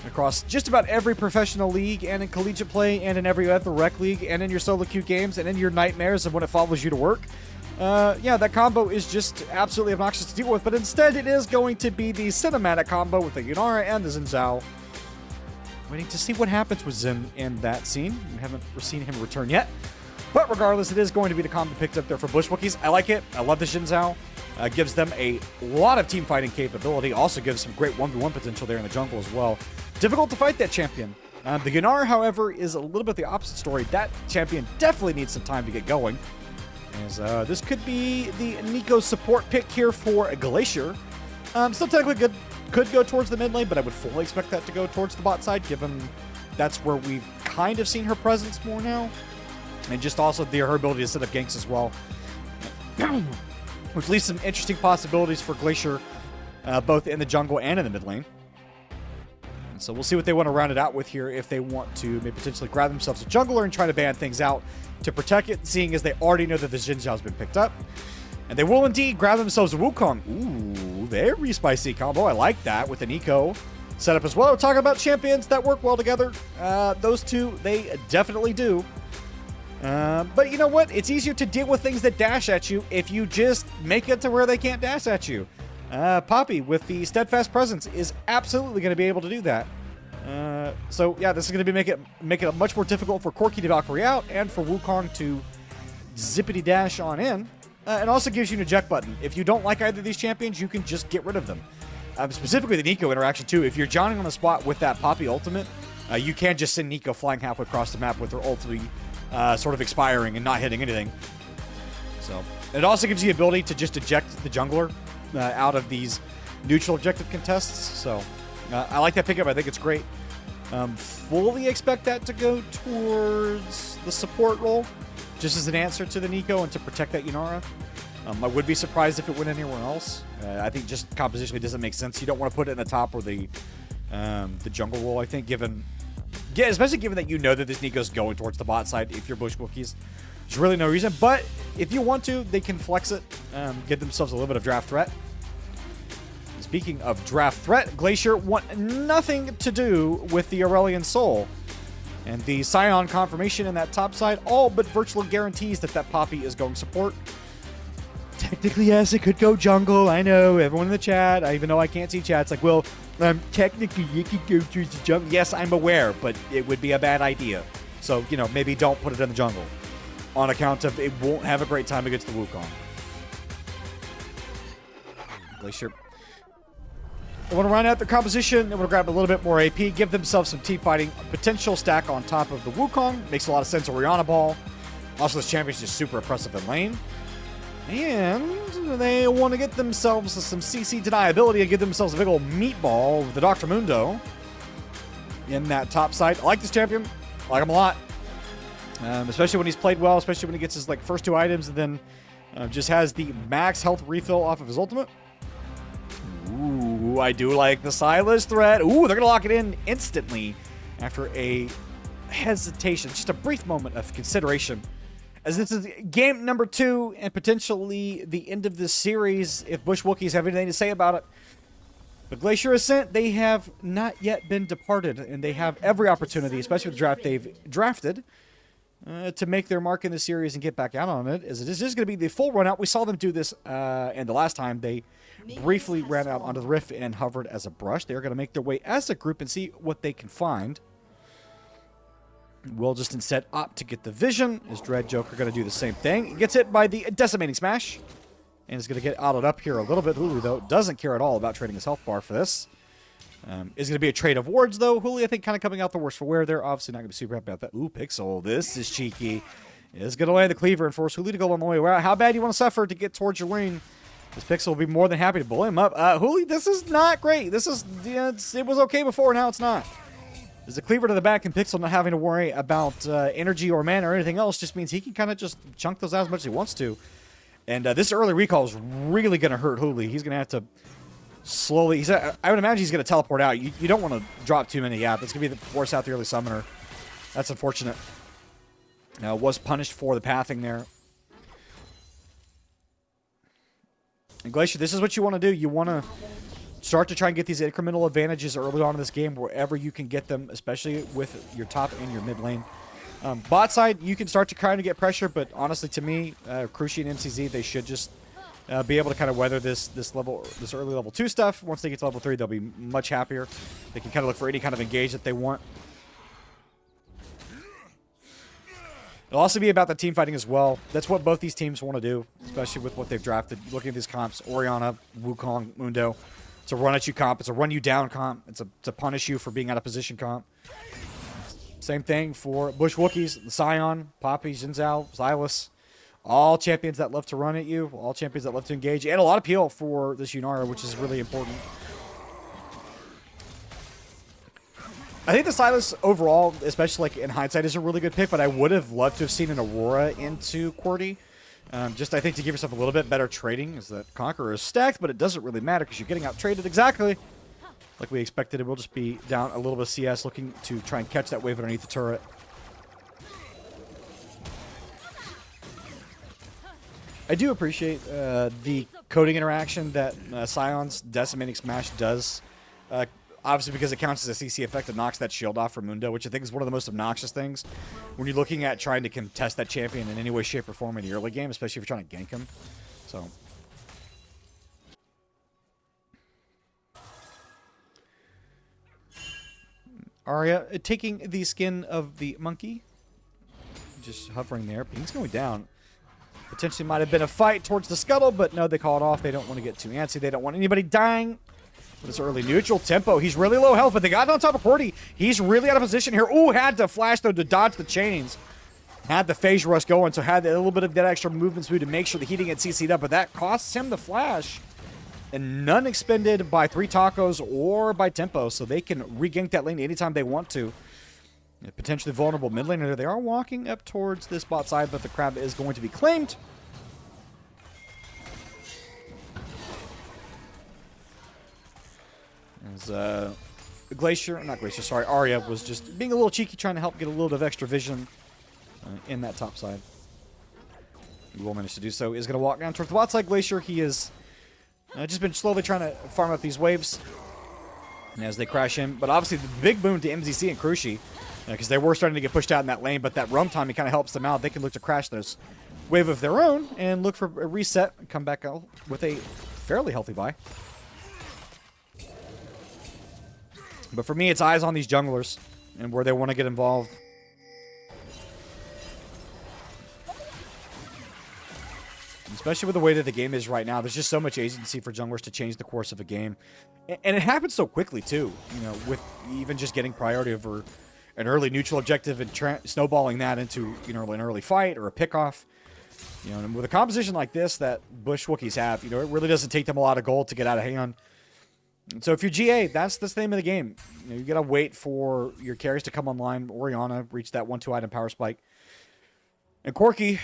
across just about every professional league and in collegiate play and in every other rec league and in your solo queue games and in your nightmares of when it follows you to work. Yeah, that combo is just absolutely obnoxious to deal with, but instead it is going to be the cinematic combo with the Yunara and the Xin Zhao. Waiting to see what happens with Xin in that scene. We haven't seen him return yet. But regardless, it is going to be the combo picked up there for Bush Wookiees. I like it. I love the Xin Zhao. Gives them a lot of team fighting capability. Also gives some great 1v1 potential there in the jungle as well. Difficult to fight that champion. The Gunnar, however, is a little bit the opposite story. That champion definitely needs some time to get going. As this could be the Nico support pick here for a Glacier. Still technically could go towards the mid lane, but I would fully expect that to go towards the bot side, given that's where we've kind of seen her presence more now. And just also her ability to set up ganks as well. Which leaves some interesting possibilities for Glacier, both in the jungle and in the mid lane. So we'll see what they want to round it out with here, if they want to maybe potentially grab themselves a jungler and try to ban things out to protect it, seeing as they already know that the Xin Zhao's been picked up. And they will indeed grab themselves a Wukong. Ooh, very spicy combo. I like that with an eco setup as well. We're talking about champions that work well together. Those two, they definitely do. But you know what? It's easier to deal with things that dash at you if you just make it to where they can't dash at you. Poppy, with the steadfast presence, is absolutely going to be able to do that. So yeah, this is going to be make it much more difficult for Corki to Valkyrie out and for Wukong to zippity dash on in. It also gives you an eject button. If you don't like either of these champions, you can just get rid of them. Specifically the Nico interaction too. If you're Johnning on the spot with that Poppy ultimate, you can just send Nico flying halfway across the map with her ultimate sort of expiring and not hitting anything. So it also gives you the ability to just eject the jungler out of these neutral objective contests. So I like that pickup. I think it's great. Fully expect that to go towards the support role, just as an answer to the Nico and to protect that Yunara. I would be surprised if it went anywhere else. I think just compositionally doesn't make sense. You don't want to put it in the top or the jungle role, I think, especially given that you know that this Nico's going towards the bot side if you're Bush Wookiees. There's really no reason. But if you want to, they can flex it, get themselves a little bit of draft threat. Speaking of draft threat, Glacier want nothing to do with the Aurelian Soul. And the Scion confirmation in that top side all but virtually guarantees that Poppy is going support. Technically, yes, it could go jungle. I know, everyone in the chat, I even know I can't see chat. It's like, well, technically, it could go towards the jungle. Yes, I'm aware, but it would be a bad idea. So, you know, maybe don't put it in the jungle on account of it won't have a great time against the Wukong. Glacier. They want to round out their composition. They want to grab a little bit more AP, give themselves some team fighting potential stack on top of the Wukong. Makes a lot of sense. Orianna Ball. Also, this champion's just super impressive in lane. And they want to get themselves some CC deniability and give themselves a big old meatball with the Dr. Mundo in that top side. I like this champion. I like him a lot. Especially when he's played well, especially when he gets his first two items and then just has the max health refill off of his ultimate. Ooh, I do like the Silas threat. Ooh, they're going to lock it in instantly after a hesitation, just a brief moment of consideration. As this is game number 2 and potentially the end of this series if Bush Wookiees have anything to say about it. But Glacier Ascent, they have not yet been departed, and they have every opportunity, especially with the draft they've drafted, to make their mark in the series and get back out on it, as this is going to be the full run out. We saw them do this, and the last time they briefly ran out onto the rift and hovered as a brush. They're going to make their way as a group and see what they can find. We'll just instead opt to get the vision, as Dread Joker going to do the same thing. He gets hit by the Decimating Smash, and is going to get autoed up here a little bit. Hulu, though, doesn't care at all about trading his health bar for this. Is going to be a trade of wards, though. Hulu, I think, kind of coming out the worst for wear. They're obviously not going to be super happy about that. Ooh, Pixel, this is cheeky. Is going to land the cleaver and force Hulu to go on the way. How bad do you want to suffer to get towards your lane? This Pixel will be more than happy to blow him up. Hulu, this is not great. This is, it was okay before, now it's not. There's a cleaver to the back, and Pixel not having to worry about energy or mana or anything else just means he can kind of just chunk those out as much as he wants to. And this early recall is really going to hurt Huli. He's going to have to slowly... I would imagine he's going to teleport out. You don't want to drop too many out. That's going to be the force out the early summoner. That's unfortunate. Was punished for the pathing there. And Glacier, this is what you want to do. You want to start to try and get these incremental advantages early on in this game wherever you can get them, especially with your top and your mid lane. Bot side, you can start to kind of get pressure, but honestly, to me, Cruci and MCZ, they should just be able to kind of weather this early level 2 stuff. Once they get to level 3, they'll be much happier. They can kind of look for any kind of engage that they want. It'll also be about the team fighting as well. That's what both these teams want to do, especially with what they've drafted. Looking at these comps, Orianna, Wukong, Mundo. It's a run at you comp. It's a run you down comp. It's to punish you for being out of position comp. Same thing for Bush Wookiees, Scion, Poppy, Xin Zhao, Silas. All champions that love to run at you. All champions that love to engage. And a lot of peel for this Yunara, which is really important. I think the Silas overall, especially in hindsight, is a really good pick, but I would have loved to have seen an Aurora into QWERTY. Just, I think, to give yourself a little bit better trading, is that Conqueror is stacked, but it doesn't really matter because you're getting out traded exactly. like we expected. It will just be down a little bit of CS, looking to try and catch that wave underneath the turret. I do appreciate the coding interaction that Scion's Decimating Smash does. Obviously, because it counts as a CC effect, it knocks that shield off from Mundo, which I think is one of the most obnoxious things when you're looking at trying to contest that champion in any way, shape, or form in the early game, especially if you're trying to gank him. So, Arya taking the skin of the monkey, just hovering there. He's going down. Potentially might have been a fight towards the scuttle, but no, they call it off. They don't want to get too antsy. They don't want anybody dying. This early neutral tempo. He's really low health, but they got it on top of Cordy. He's really out of position here. Ooh, had to flash, though, to dodge the chains. Had the phase rush going, so had a little bit of that extra movement speed to make sure that he didn't get CC'd up, but that costs him the flash. And none expended by 3 Tacos or by Tempo, so they can regank that lane anytime they want to. A potentially vulnerable mid laner. They are walking up towards this bot side, but the crab is going to be claimed. As Glacier, not Glacier, sorry, Arya was just being a little cheeky, trying to help get a little bit of extra vision in that top side. He will manage to do so. Is going to walk down towards the bot side. Glacier, he is just been slowly trying to farm up these waves as they crash in. But obviously, the big boon to MZC and Cruci, because they were starting to get pushed out in that lane, but that roam timing kind of helps them out. They can look to crash this wave of their own and look for a reset and come back out with a fairly healthy buy. But for me, it's eyes on these junglers and where they want to get involved. Especially with the way that the game is right now, there's just so much agency for junglers to change the course of a game. And it happens so quickly, too, you know, with even just getting priority over an early neutral objective and snowballing that into, you know, an early fight or a pickoff. You know, and with a composition like this that Bush Wookiees have, you know, it really doesn't take them a lot of gold to get out of hand. And so if you're GA, that's the name of the game. You know, you got to wait for your carries to come online. Orianna reach that 1-2 item power spike. And Corki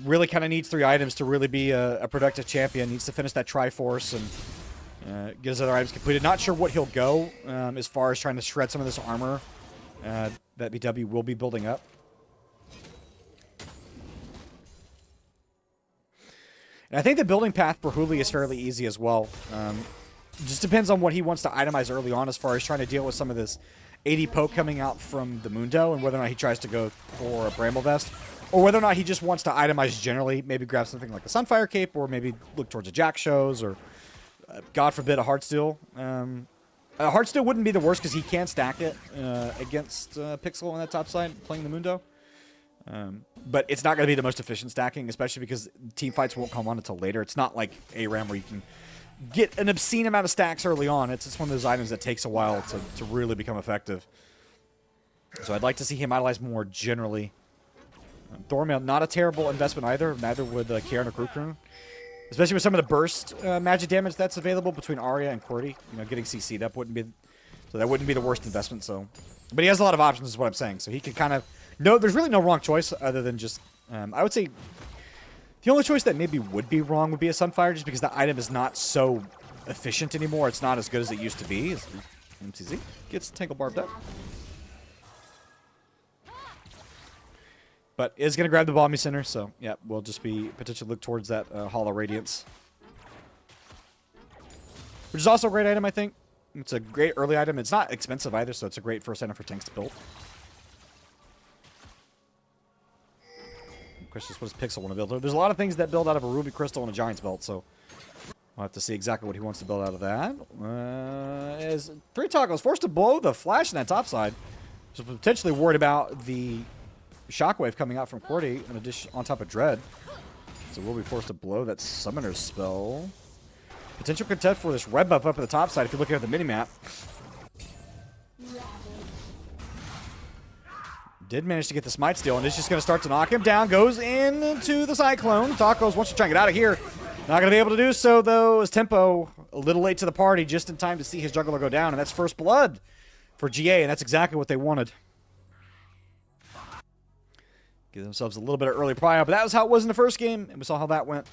really kind of needs 3 items to really be a productive champion. Needs to finish that Triforce and get his other items completed. Not sure what he'll go as far as trying to shred some of this armor that BW will be building up. And I think the building path for Huli is fairly easy as well. Just depends on what he wants to itemize early on as far as trying to deal with some of this 80 poke coming out from the Mundo and whether or not he tries to go for a Bramble Vest. Or whether or not he just wants to itemize generally, maybe grab something like a Sunfire Cape, or maybe look towards a Jack Shows, or God forbid a Heartsteel. Heartsteel wouldn't be the worst because he can stack it against Pixel on that top side, playing the Mundo. But it's not going to be the most efficient stacking, especially because team fights won't come on until later. It's not like ARAM where you can get an obscene amount of stacks early on. It's just one of those items that takes a while to really become effective. So I'd like to see him itemize more generally. Thormail, not a terrible investment either. Neither would Kieran or Krukun. Especially with some of the burst magic damage that's available between Arya and Cordy. You know, getting CC'd up wouldn't be... So that wouldn't be the worst investment, so... But he has a lot of options is what I'm saying. So he can kind of... No, there's really no wrong choice other than just... I would say... The only choice that maybe would be wrong would be a Sunfire, just because the item is not so efficient anymore. It's not as good as it used to be. MCZ gets Tangle Barbed up. But is going to grab the Balmy Center, so yeah, we'll just be potentially look towards that Hollow Radiance. Which is also a great item, I think. It's a great early item. It's not expensive either, so it's a great first item for tanks to build. Question is, what does Pixel want to build? There's a lot of things that build out of a Ruby Crystal and a Giant's Belt, so we'll have to see exactly what he wants to build out of that. Is 3 Tacos forced to blow the flash in that top side. So potentially worried about the Shockwave coming out from Cordy in addition on top of Dread. So we'll be forced to blow that Summoner's spell. Potential content for this red buff up at the top side if you're looking at the minimap. Did manage to get the Smite Steal, and it's just going to start to knock him down. Goes into the Cyclone. Tacos wants to try and get out of here. Not going to be able to do so, though, as Tempo a little late to the party, just in time to see his juggler go down, and that's first blood for GA, and that's exactly what they wanted. Give themselves a little bit of early prio, but that was how it was in the first game, and we saw how that went.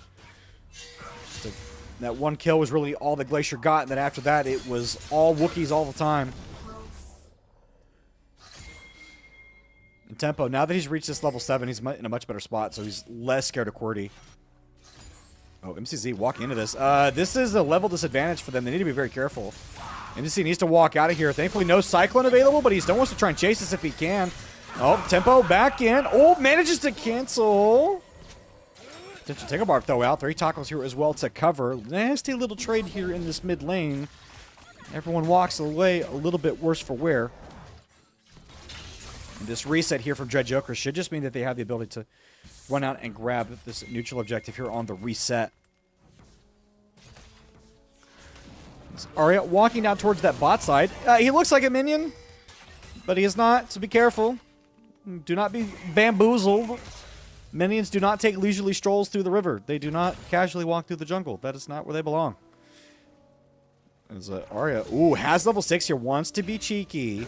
So That one kill was really all that Glacier got, and then after that, it was all Wookiees all the time. And Tempo, now that he's reached this level 7, he's in a much better spot, so he's less scared of QWERTY. Oh, MCZ walking into this. This is a level disadvantage for them. They need to be very careful. MCZ needs to walk out of here. Thankfully, no Cyclone available, but he still wants to try and chase this if he can. Oh, Tempo back in. Oh, manages to cancel. Potential Tickle Barb throw out. 3 tacos here as well to cover. Nasty little trade here in this mid lane. Everyone walks away a little bit worse for wear. And this reset here from Dread Joker should just mean that they have the ability to run out and grab this neutral objective here on the reset. Arya walking down towards that bot side. He looks like a minion, but he is not, so be careful. Do not be bamboozled. Minions do not take leisurely strolls through the river. They do not casually walk through the jungle. That is not where they belong. As Arya, ooh, has level 6 here, wants to be cheeky.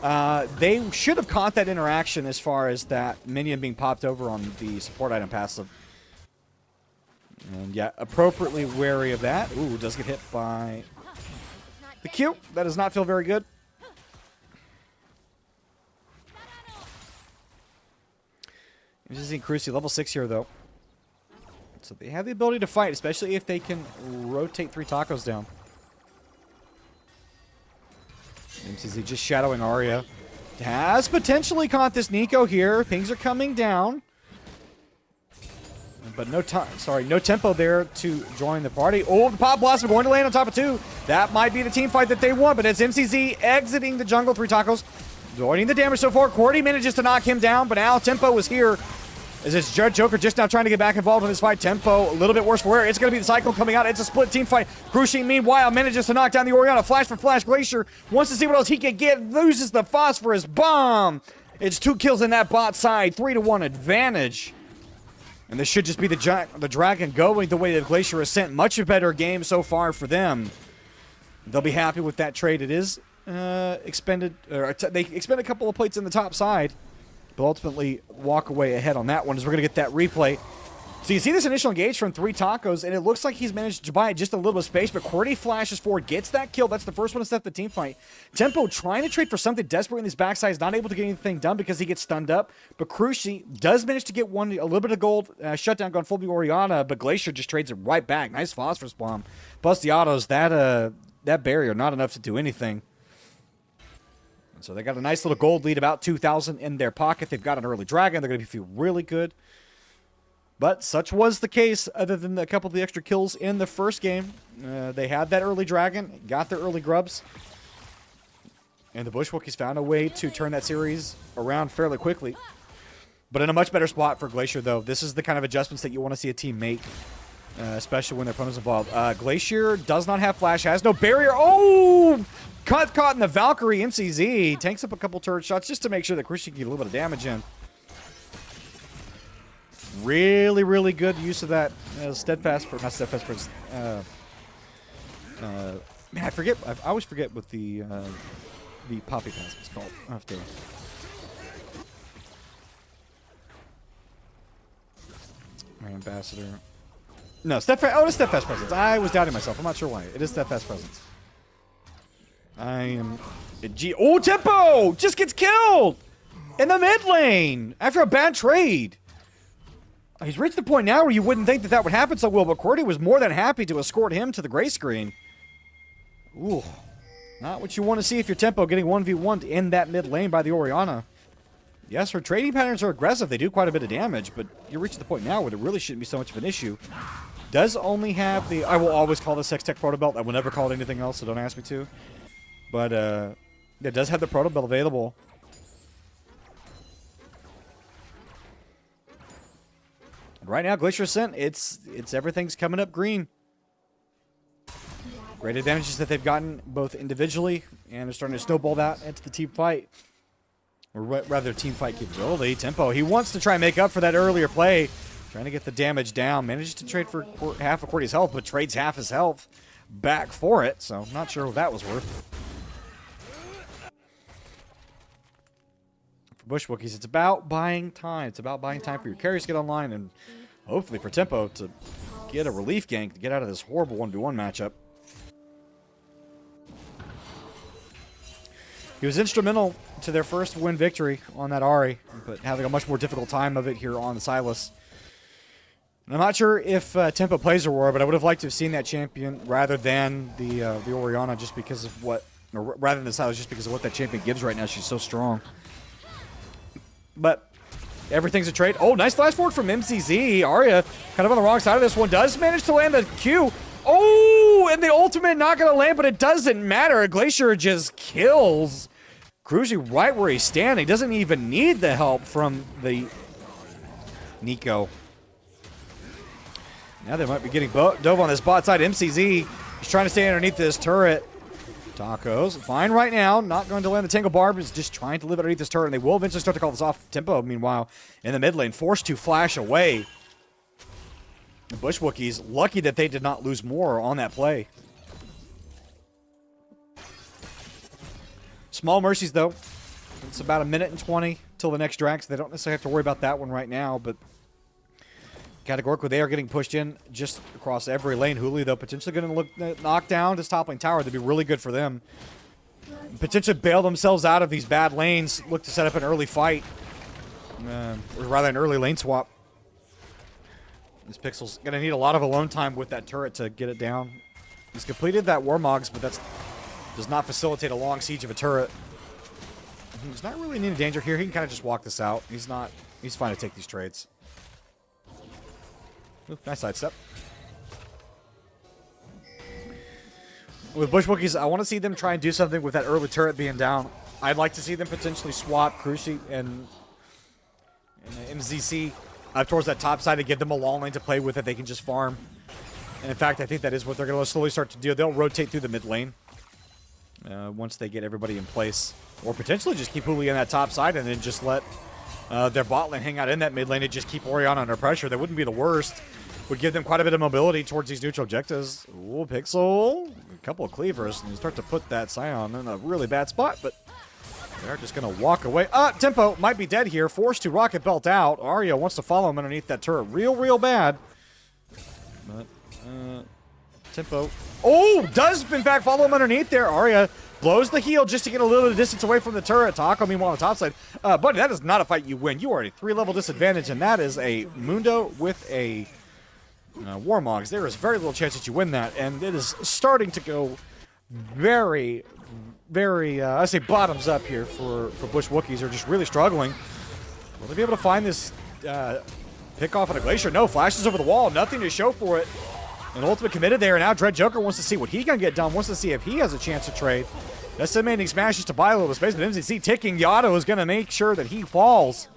They should have caught that interaction as far as that minion being popped over on the support item passive. And yeah, appropriately wary of that. Ooh, does get hit by the Q. That does not feel very good. MCZ and Cruci, level 6 here, though. So they have the ability to fight, especially if they can rotate 3 tacos down. MCZ just shadowing Arya. Has potentially caught this Nico here. Things are coming down. But no time, sorry, no tempo there to join the party. Oh, the Pop Blossom going to land on top of 2. That might be the team fight that they want, but it's MCZ exiting the jungle. 3 tacos. Avoiding the damage so far. QWERTY manages to knock him down, but now Tempo is here. As it's Dread Joker just now trying to get back involved in this fight. Tempo a little bit worse for wear. It's going to be the Cyclone coming out. It's a split team fight. Cruci, meanwhile, manages to knock down the Orianna. Flash for Flash. Glacier wants to see what else he can get. Loses the Phosphorus Bomb. It's 2 kills in that bot side. 3-1 advantage. And this should just be the Dragon going the way that Glacier Ascent. Much a better game so far for them. They'll be happy with that trade. It is expended. They expend a couple of plates in the top side. But ultimately walk away ahead on that one as we're going to get that replay. So you see this initial engage from 3 tacos, and it looks like he's managed to buy just a little bit of space, but QWERTY flashes forward, gets that kill. That's the first one to step the team fight. Tempo trying to trade for something desperate in his backside, is not able to get anything done because he gets stunned up. But Cruci does manage to get a little bit of gold, shutdown gone full the Orianna, but Glacier just trades it right back. Nice Phosphorus Bomb. Plus the autos, that barrier, not enough to do anything. So they got a nice little gold lead, about 2,000 in their pocket. They've got an early dragon. They're going to feel really good. But such was the case, other than a couple of the extra kills in the first game. They had that early dragon, got their early grubs. And the Bush Wookiees found a way to turn that series around fairly quickly. But in a much better spot for Glacier, though. This is the kind of adjustments that you want to see a team make, especially when their opponent's involved. Glacier does not have flash, has no barrier. Oh! Caught in the Valkyrie. MCZ tanks up a couple turret shots just to make sure that Cruci can get a little bit of damage in. Really, really good use of that steadfast, not steadfast, but man, I forget. I always forget what the poppy pass is called. I have to. My ambassador. No, steadfast. Oh, it is steadfast presence. I was doubting myself. I'm not sure why. It is steadfast presence. I am. Oh, Tempo just gets killed in the mid lane after a bad trade. He's reached the point now where you wouldn't think that that would happen so well, but QWERTY was more than happy to escort him to the gray screen. Ooh, not what you want to see if you're Tempo getting 1v1'd in that mid lane by the Orianna. Yes, her trading patterns are aggressive. They do quite a bit of damage, but you're reaching the point now where it really shouldn't be so much of an issue. Does only have the... I will always call this Hextech Proto Belt. I will never call it anything else, so don't ask me to. But it does have the Proto Belt available. Right now, Glacier Ascent, it's everything's coming up green. Great advantages that they've gotten both individually and are starting to snowball that into the team fight. Or rather, team fight capability. Tempo, he wants to try and make up for that earlier play. Trying to get the damage down. Manages to trade for half of QWERTY's health, but trades half his health back for it. So, not sure what that was worth. For Bush Wookiees, it's about buying time. It's about buying time for your carries to get online and hopefully for Tempo to get a relief gank to get out of this horrible 1v1 matchup. He was instrumental to their first win victory on that Ahri, but having a much more difficult time of it here on the Silas. And I'm not sure if Tempo plays Aurora, but I would have liked to have seen that champion rather than the Orianna, just because of what, or rather than the Silas, just because of what that champion gives right now. She's so strong. But everything's a trade. Oh, nice flash forward from MCZ. Arya kind of on the wrong side of this one. Does manage to land the Q. Oh, and the ultimate not going to land, but it doesn't matter. Glacier just kills Cruzy right where he's standing. Doesn't even need the help from the Nico. Now they might be getting dove on this bot side. MCZ is trying to stay underneath this turret. Tacos, fine right now. Not going to land the Tangle Barb. Is just trying to live underneath this turret, and they will eventually start to call this off. Tempo, meanwhile, in the mid lane, forced to flash away. The Bush Wookiees, lucky that they did not lose more on that play. Small mercies, though. It's about 1:20 till the next drag, so they don't necessarily have to worry about that one right now, but categorically, they are getting pushed in just across every lane. Huli, though, potentially going to look knock down this top lane tower. That'd be really good for them. Potentially bail themselves out of these bad lanes. Look to set up an early fight. Or rather, an early lane swap. This Pixel's going to need a lot of alone time with that turret to get it down. He's completed that Warmogs, but that does not facilitate a long siege of a turret. He's not really in any danger here. He can kind of just walk this out. He's fine to take these trades. Ooh, nice sidestep. With Bush Wookiees, I want to see them try and do something with that early turret being down. I'd like to see them potentially swap Cruci and MZC up towards that top side to give them a long lane to play with that they can just farm. And in fact, I think that is what they're going to slowly start to do. They'll rotate through the mid lane once they get everybody in place. Or potentially just keep Huli on that top side and then just let their bot lane hang out in that mid lane and just keep Orianna under pressure. That wouldn't be the worst. Would give them quite a bit of mobility towards these neutral objectives. Ooh, Pixel. A couple of cleavers. And you start to put that Scion in a really bad spot, but they're just going to walk away. Tempo might be dead here. Forced to rocket belt out. Arya wants to follow him underneath that turret real bad. But, Tempo. Oh, does in fact follow him underneath there. Arya blows the heal just to get a little bit of distance away from the turret. Taco, meanwhile, on the top side. Buddy, that is not a fight you win. You are at a 3-level disadvantage, and that is a Mundo with a Warmogs. There is very little chance that you win that, and it is starting to go very, I say bottoms up here for Bush Wookiees. They're just really struggling. Will they be able to find this pick off on a Glacier? No, flashes over the wall. Nothing to show for it. An ultimate committed there. Now Dread Joker wants to see what he can get done. Wants to see if he has a chance to trade. Estimating smashes to buy a little space, but MZC ticking. Yotto is going to make sure that he falls.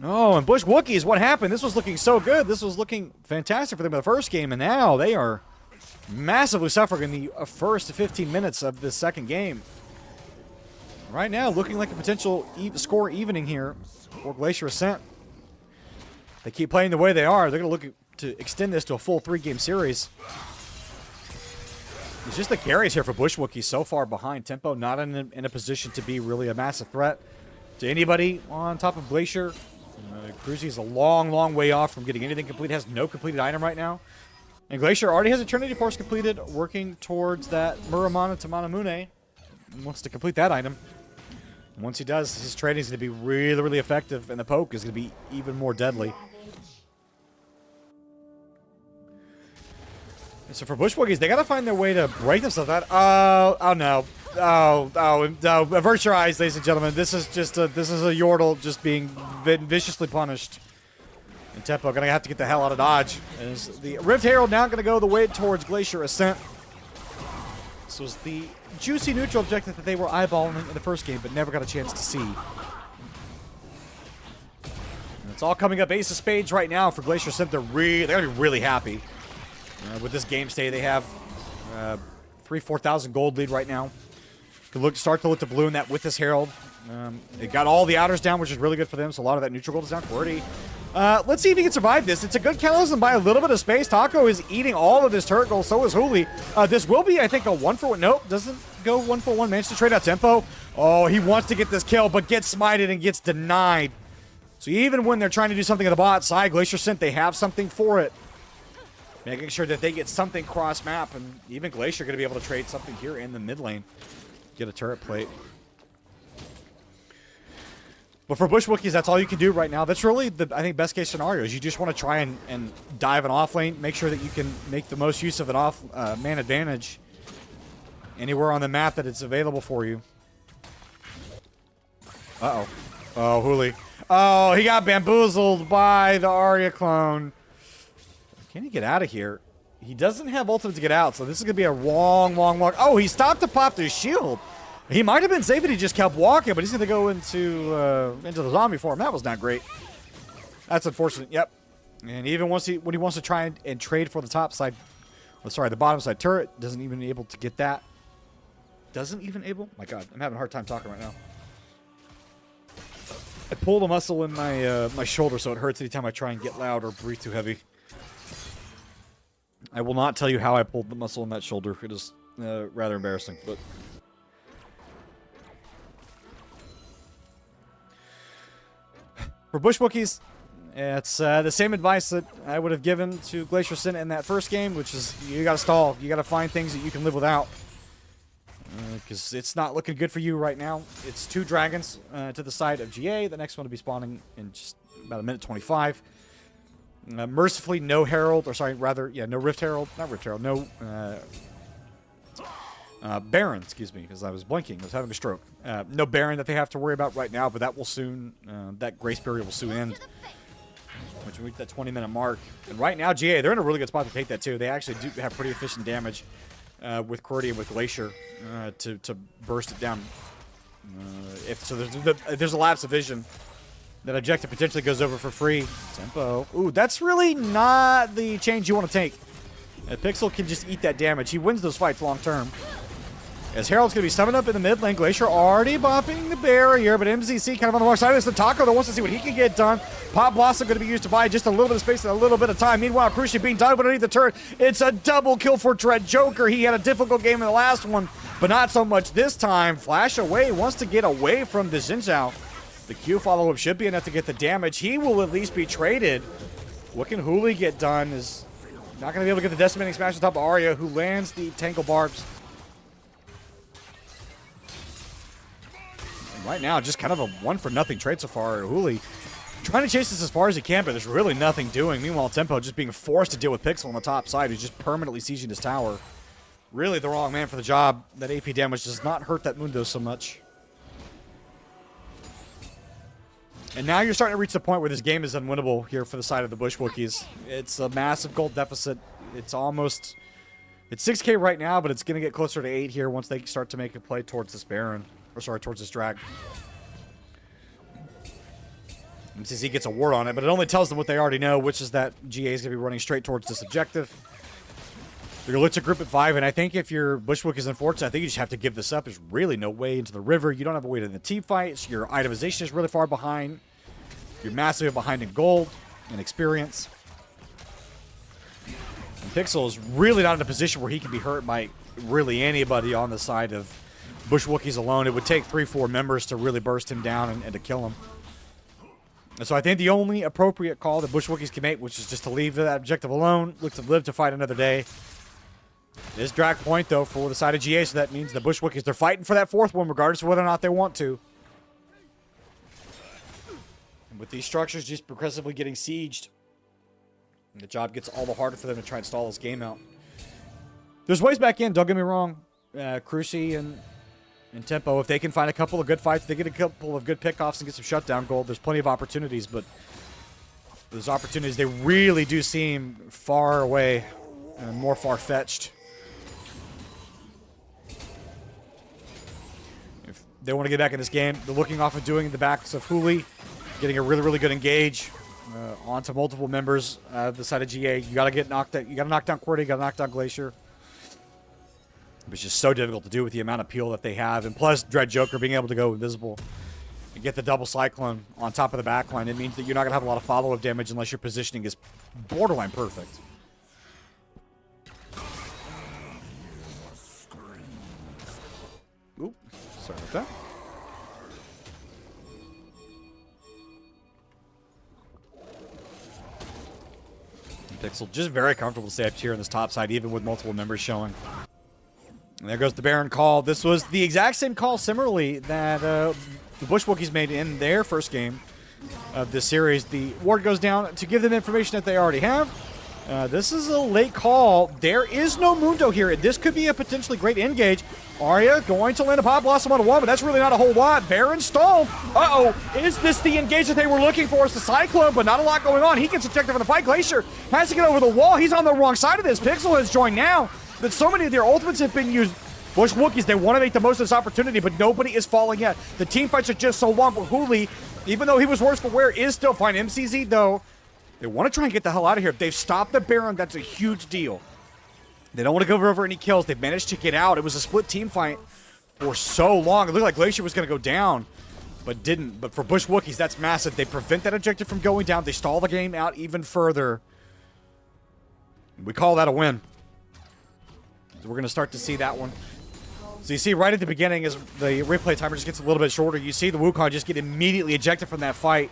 No, and Bush Wookiees, what happened? This was looking so good. This was looking fantastic for them in the first game, and now they are massively suffering in the first 15 minutes of this second game. Right now, looking like a potential score evening here for Glacier Ascent. They keep playing the way they are. They're going to look to extend this to a full 3-game series. It's just the carries here for Bush Wookiees so far behind. Tempo not in a position to be really a massive threat to anybody on top of Glacier. Cruzy is a long way off from getting anything complete. Has no completed item right now. And Glacier already has Eternity Force completed, working towards that Muramana to Manamune. Wants to complete that item. And once he does, his trading is going to be really effective, and the poke is going to be even more deadly. And so for Bush Wookiees, they got to find their way to break themselves out. Oh no. Avert your eyes, ladies and gentlemen. This is a Yordle just being viciously punished. And Tempo gonna have to get the hell out of Dodge. As the Rift Herald now gonna go the way towards Glacier Ascent. This was the juicy neutral objective that they were eyeballing in the first game, but never got a chance to see. And it's all coming up Ace of Spades right now for Glacier Ascent. They're gonna be really happy with this game state. They have 3,000-4,000 gold lead right now. Could start to look to blue in that with this Herald. They got all the outers down, which is really good for them, so a lot of that neutral gold is down. QWERTY. Let's see if he can survive this. It's a good cannibalism by a little bit of space. Taco is eating all of this turret gold, so is Huli. This will be, I think, a 1-for-1. Nope, doesn't go 1-for-1. Managed to trade out Tempo. Oh, he wants to get this kill, but gets smited and gets denied. So even when they're trying to do something on the bot side, Glacier Ascent, they have something for it. Making sure that they get something cross-map, and even Glacier going to be able to trade something here in the mid lane. Get a turret plate. But for Bush Wookiees, that's all you can do right now. That's really the, I think, best case scenario is you just want to try and dive an off lane, make sure that you can make the most use of an off man advantage anywhere on the map that it's available for you. Uh-oh. Oh, Hooli. Oh, he got bamboozled by the Arya clone. Can he get out of here? He doesn't have ultimate to get out, so this is going to be a long. Oh, he stopped to pop his shield. He might have been safe if he just kept walking, but he's going to go into the zombie form. That was not great. That's unfortunate. Yep. And even when he wants to try and trade for the top side, oh, sorry, the bottom side turret, doesn't even able to get that. Doesn't even able? My God, I'm having a hard time talking right now. I pulled a muscle in my my shoulder, so it hurts anytime I try and get loud or breathe too heavy. I will not tell you how I pulled the muscle in that shoulder. It is rather embarrassing, but. For Bush Wookiees, it's the same advice that I would have given to Glacier Ascent in that first game, which is you got to stall. You got to find things that you can live without. Because it's not looking good for you right now. It's 2 dragons to the side of GA. The next one will be spawning in just about a minute 25. Mercifully, no Herald, or sorry, rather, yeah, no Rift Herald. Not Rift Herald, no Baron, excuse me, because I was blinking. I was having a stroke. No Baron that they have to worry about right now, but that will soon, that grace period will soon end. Which we reach that 20-minute mark. And right now, GA, they're in a really good spot to take that, too. They actually do have pretty efficient damage with Cordy and with Glacier to burst it down. If so, there's a lapse of vision. That objective potentially goes over for free. Tempo. Ooh, that's really not the change you want to take. Pixel can just eat that damage. He wins those fights long term. As Herald's going to be summoned up in the mid lane. Glacier already bopping the barrier, but MZC kind of on the far side. It's the Taco that wants to see what he can get done. Pop Blossom going to be used to buy just a little bit of space and a little bit of time. Meanwhile, Crucial being done underneath the turret. It's a double kill for Dread Joker. He had a difficult game in the last one, but not so much this time. Flash away, wants to get away from the Xinjiao. The Q follow-up should be enough to get the damage. He will at least be traded. What can Hooli get done is not going to be able to get the decimating smash on top of Arya, who lands the Tangle Barbs. And right now, just kind of a 1-for-nothing trade so far. Hooli trying to chase this as far as he can, but there's really nothing doing. Meanwhile, Tempo just being forced to deal with Pixel on the top side, who's just permanently sieging his tower. Really the wrong man for the job. That AP damage does not hurt that Mundo so much. And now you're starting to reach the point where this game is unwinnable here for the side of the Bush Wookiees. It's a massive gold deficit. It's almost... It's 6k right now, but it's going to get closer to 8 here once they start to make a play towards this Baron. Or sorry, towards this Drag. MCC gets a ward on it, but it only tells them what they already know, which is that GA is going to be running straight towards this objective. They're going to look to group at 5, and I think if your Bush Wookiees unfortunate, I think you just have to give this up. There's really no way into the river. You don't have a way to the team fights. Your itemization is really far behind. You're massively behind in gold and experience. And Pixel is really not in a position where he can be hurt by really anybody on the side of Bush Wookiees alone. It would take 3-4 members to really burst him down and to kill him. And so I think the only appropriate call that Bush Wookiees can make, which is just to leave that objective alone, look to live to fight another day. It is drag point, though, for the side of GA, so that means the Bush Wookiees, they're fighting for that 4th one, regardless of whether or not they want to. And with these structures just progressively getting sieged, the job gets all the harder for them to try and stall this game out. There's ways back in, don't get me wrong. Cruci and Tempo, if they can find a couple of good fights, they get a couple of good pickoffs and get some shutdown gold, there's plenty of opportunities, but those opportunities, they really do seem far away and more far-fetched. If they want to get back in this game, they're looking off of doing the backs of Hooli, getting a really, really good engage onto multiple members of the side of GA. You got to get knocked out. You got to knock down Cordy. You got to knock down Glacier. It's just so difficult to do with the amount of peel that they have, and plus Dread Joker being able to go invisible and get the double cyclone on top of the backline. It means that you're not gonna have a lot of follow-up damage unless your positioning is borderline perfect. Oop, sorry about that. Pixel just very comfortable to stay up here on this top side, even with multiple members showing. And there goes the Baron call. This was the exact same call, similarly, that the Bush Wookiees made in their first game of this series. The ward goes down to give them information that they already have. This is a late call. There is no Mundo here. This could be a potentially great engage. Arya going to land a Pop Blossom on a wall, but that's really not a whole lot. Baron stalled. Uh-oh. Is this the engage that they were looking for? It's the Cyclone, but not a lot going on. He gets ejected from the fight. Glacier has to get over the wall. He's on the wrong side of this. Pixel has joined now, but so many of their ultimates have been used. Bush Wookiees, they want to make the most of this opportunity, but nobody is falling yet. The team fights are just so long, but Hooli, even though he was worse for wear, is still fine. MCZ, though, they want to try and get the hell out of here. If they've stopped the Baron, that's a huge deal. They don't want to go over any kills. They've managed to get out. It was a split team fight for so long. It looked like Glacier was going to go down, but didn't. But for Bush Wookiees, that's massive. They prevent that objective from going down. They stall the game out even further. We call that a win. So we're going to start to see that one. So you see right at the beginning, as the replay timer just gets a little bit shorter, you see the Wukong just get immediately ejected from that fight.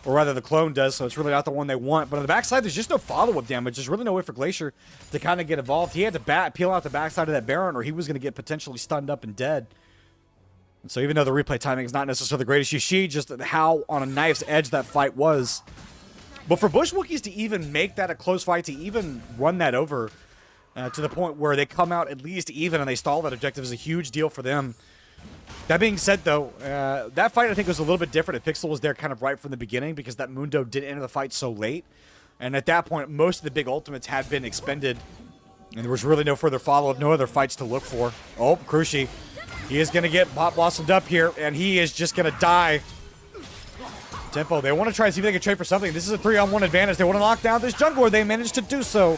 Or rather, the clone does, so it's really not the one they want. But on the backside, there's just no follow-up damage. There's really no way for Glacier to kind of get involved. He had to peel out the backside of that Baron, or he was going to get potentially stunned up and dead. And so even though the replay timing is not necessarily the greatest, you see just how on a knife's edge that fight was. But for Bush Wookiees to even make that a close fight, to even run that over to the point where they come out at least even and they stall that objective is a huge deal for them. That being said, though, that fight I think was a little bit different if Pixel was there kind of right from the beginning because that Mundo did enter the fight so late. And at that point, most of the big ultimates had been expended. And there was really no further follow-up, no other fights to look for. Oh, Cruci. He is going to get Pop Blossomed up here, and he is just going to die. Tempo, they want to try and see if they can trade for something. This is a 3-on-1 advantage. They want to knock down this jungler. They managed to do so.